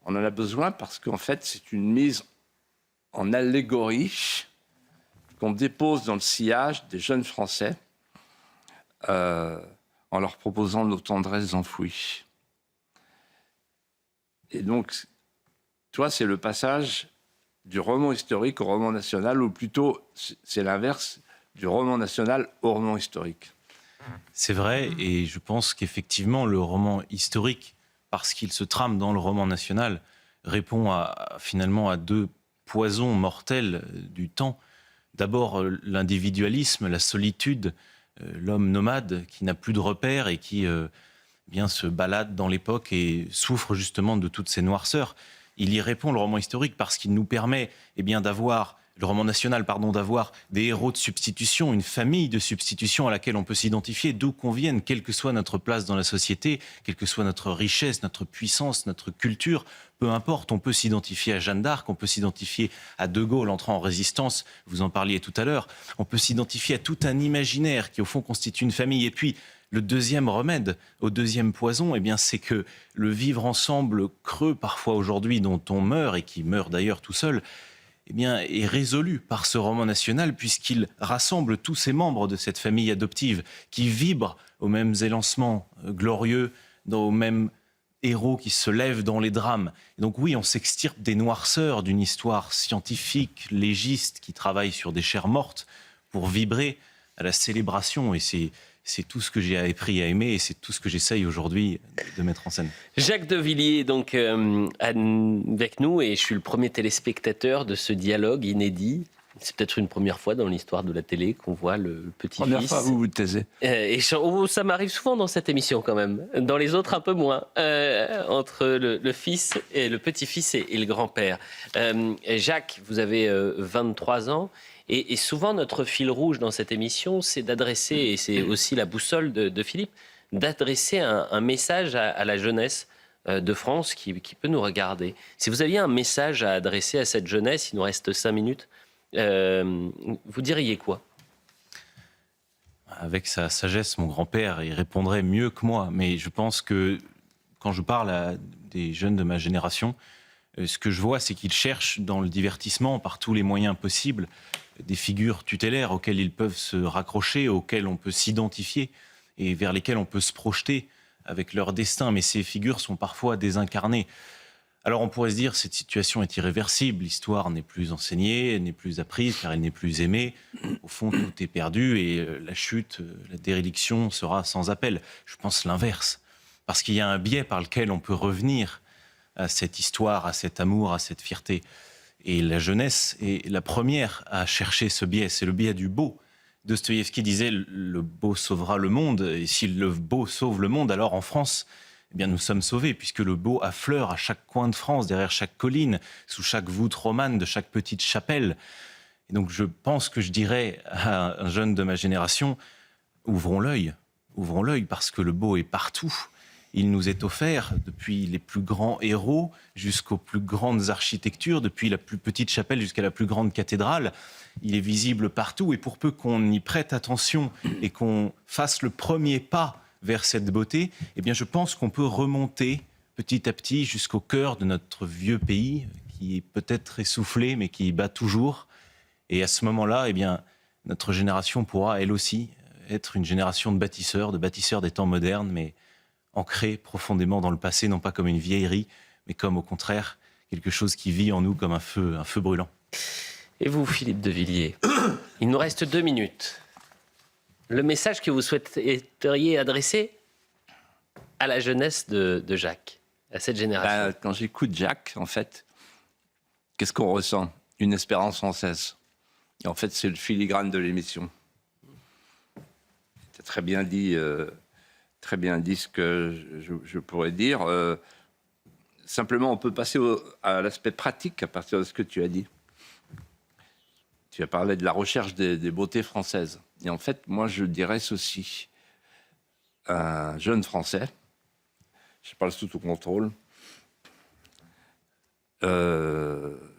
On en a besoin parce qu'en fait, c'est une mise en allégorie qu'on dépose dans le sillage des jeunes Français en leur proposant nos tendresses enfouies. Et donc, toi, c'est le passage du roman historique au roman national, ou plutôt, c'est l'inverse, du roman national au roman historique. C'est vrai, et je pense qu'effectivement, le roman historique, parce qu'il se trame dans le roman national, répond finalement à deux poisons mortels du temps. D'abord, l'individualisme, la solitude, l'homme nomade qui n'a plus de repères et qui se balade dans l'époque et souffre justement de toutes ces noirceurs. Il y répond, le roman historique, parce qu'il nous permet d'avoir le roman national, d'avoir des héros de substitution, une famille de substitution à laquelle on peut s'identifier, d'où qu'on vienne, quelle que soit notre place dans la société, quelle que soit notre richesse, notre puissance, notre culture, peu importe, on peut s'identifier à Jeanne d'Arc, on peut s'identifier à De Gaulle entrant en résistance, vous en parliez tout à l'heure, on peut s'identifier à tout un imaginaire qui au fond constitue une famille. Et puis, le deuxième remède au deuxième poison, c'est que le vivre ensemble creux parfois aujourd'hui dont on meurt, et qui meurt d'ailleurs tout seul, est résolu par ce roman national, puisqu'il rassemble tous ces membres de cette famille adoptive qui vibrent aux mêmes élancements glorieux, aux mêmes héros qui se lèvent dans les drames. Et donc oui, on s'extirpe des noirceurs d'une histoire scientifique, légiste, qui travaille sur des chairs mortes pour vibrer à la célébration. Et c'est tout ce que j'ai appris à aimer, et c'est tout ce que j'essaye aujourd'hui de mettre en scène. Jacques de Villiers, donc, avec nous, et je suis le premier téléspectateur de ce dialogue inédit. C'est peut-être une première fois dans l'histoire de la télé qu'on voit le petit-fils. Première fois, vous taisez. Ça m'arrive souvent dans cette émission quand même. Dans les autres, un peu moins. Entre le fils et le petit-fils et le grand-père. Jacques, vous avez 23 ans. Et souvent, notre fil rouge dans cette émission, c'est d'adresser, et c'est aussi la boussole de Philippe, d'adresser un message à la jeunesse de France qui peut nous regarder. Si vous aviez un message à adresser à cette jeunesse, il nous reste 5 minutes, vous diriez quoi? Avec sa sagesse, mon grand-père, il répondrait mieux que moi. Mais je pense que quand je parle à des jeunes de ma génération, ce que je vois, c'est qu'ils cherchent dans le divertissement, par tous les moyens possibles, des figures tutélaires auxquelles ils peuvent se raccrocher, auxquelles on peut s'identifier et vers lesquelles on peut se projeter avec leur destin. Mais ces figures sont parfois désincarnées. Alors on pourrait se dire, cette situation est irréversible, l'histoire n'est plus enseignée, elle n'est plus apprise, car elle n'est plus aimée. Au fond, tout est perdu et la chute, la déréliction sera sans appel. Je pense l'inverse, parce qu'il y a un biais par lequel on peut revenir à cette histoire, à cet amour, à cette fierté. Et la jeunesse est la première à chercher ce biais, c'est le biais du beau. Dostoïevski disait « le beau sauvera le monde », et si le beau sauve le monde, alors en France, eh bien, nous sommes sauvés, puisque le beau affleure à chaque coin de France, derrière chaque colline, sous chaque voûte romane de chaque petite chapelle. Et donc je pense que je dirais à un jeune de ma génération, ouvrons l'œil, parce que le beau est partout. Il nous est offert depuis les plus grands héros jusqu'aux plus grandes architectures, depuis la plus petite chapelle jusqu'à la plus grande cathédrale. Il est visible partout, et pour peu qu'on y prête attention et qu'on fasse le premier pas vers cette beauté, eh bien, je pense qu'on peut remonter petit à petit jusqu'au cœur de notre vieux pays, qui est peut-être essoufflé, mais qui bat toujours. Et à ce moment-là, eh bien, notre génération pourra, elle aussi, être une génération de bâtisseurs des temps modernes, mais ancrés profondément dans le passé, non pas comme une vieillerie, mais comme, au contraire, quelque chose qui vit en nous comme un feu brûlant. Et vous, Philippe de Villiers, il nous reste 2 minutes. Le message que vous souhaiteriez adresser à la jeunesse de Jacques, à cette génération. Quand j'écoute Jacques, en fait, qu'est-ce qu'on ressent? Une espérance française. Et en fait, c'est le filigrane de l'émission. Tu as très bien dit ce que je pourrais dire. Simplement, on peut passer à l'aspect pratique à partir de ce que tu as dit. Tu as parlé de la recherche des beautés françaises. Et en fait, moi, je dirais ceci. Un jeune Français, je parle sous tout contrôle,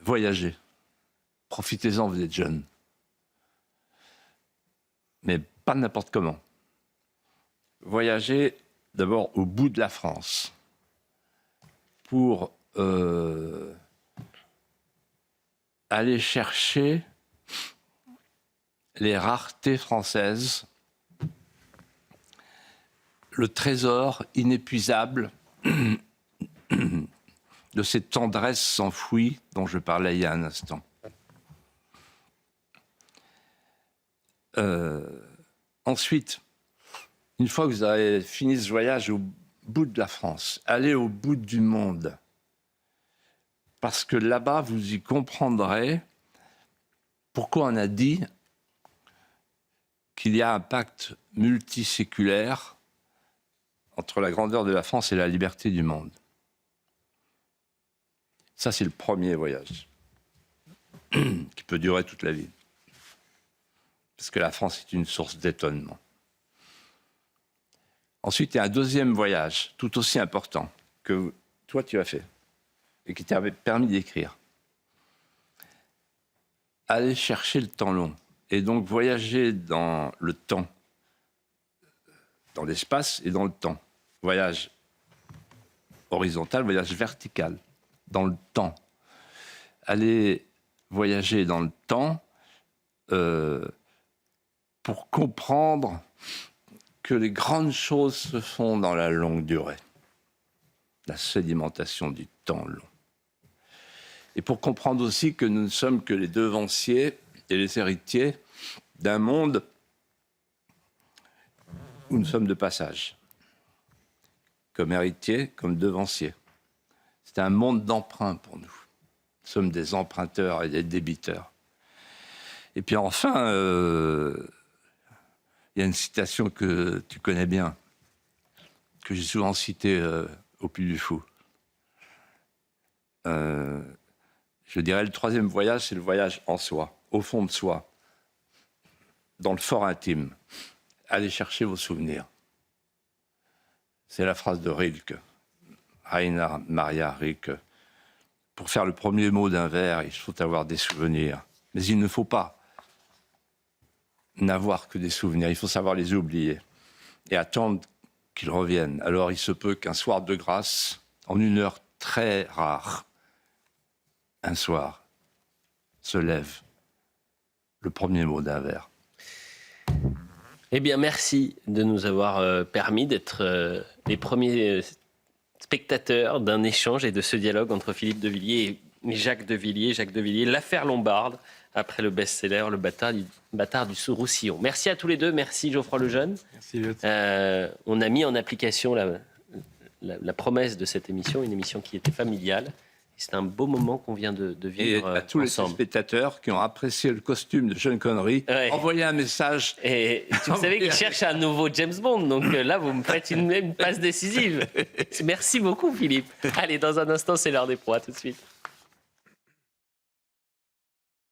voyagez. Profitez-en, vous êtes jeune. Mais pas n'importe comment. Voyagez d'abord au bout de la France pour aller chercher les raretés françaises, le trésor inépuisable de ces tendresses enfouies dont je parlais il y a un instant. Ensuite, une fois que vous avez fini ce voyage au bout de la France, allez au bout du monde. Parce que là-bas, vous y comprendrez pourquoi on a dit qu'il y a un pacte multiséculaire entre la grandeur de la France et la liberté du monde. Ça, c'est le premier voyage qui peut durer toute la vie. Parce que la France est une source d'étonnement. Ensuite, il y a un deuxième voyage, tout aussi important, que toi, tu as fait, et qui t'a permis d'écrire. Aller chercher le temps long, et donc voyager dans le temps, dans l'espace et dans le temps. Voyage horizontal, voyage vertical, dans le temps. Aller voyager dans le temps pour comprendre que les grandes choses se font dans la longue durée. La sédimentation du temps long. Et pour comprendre aussi que nous ne sommes que les devanciers et les héritiers d'un monde où nous sommes de passage. Comme héritiers, comme devanciers. C'est un monde d'emprunt pour nous. Nous sommes des emprunteurs et des débiteurs. Et puis enfin, il y a une citation que tu connais bien, que j'ai souvent citée au Puy du Fou. Je dirais le troisième voyage, c'est le voyage en soi, au fond de soi, dans le fort intime. Allez chercher vos souvenirs. C'est la phrase de Rilke, Rainer Maria Rilke. Pour faire le premier mot d'un vers, il faut avoir des souvenirs. Mais il ne faut pas n'avoir que des souvenirs, il faut savoir les oublier et attendre qu'il revienne. Alors il se peut qu'un soir de grâce, en une heure très rare, un soir, se lève le premier mot d'un vers. Eh bien, merci de nous avoir permis d'être les premiers spectateurs d'un échange et de ce dialogue entre Philippe de Villiers et Jacques de Villiers. Jacques de Villiers, l'affaire Lombarde, après le best-seller Le bâtard du Roussillon. Merci à tous les deux. Merci Geoffroy Lejeune. Merci, Elliot. On a mis en application la promesse de cette émission, une émission qui était familiale. C'est un beau moment qu'on vient de Et vivre à tous les ensemble. spectateurs qui ont apprécié le costume de Sean Connery, Ouais. envoyez un message. Et vous savez qu'il cherche un nouveau James Bond, donc là, vous me faites une passe décisive. Merci beaucoup, Philippe. Allez, dans un instant, c'est l'heure des pros. À tout de suite.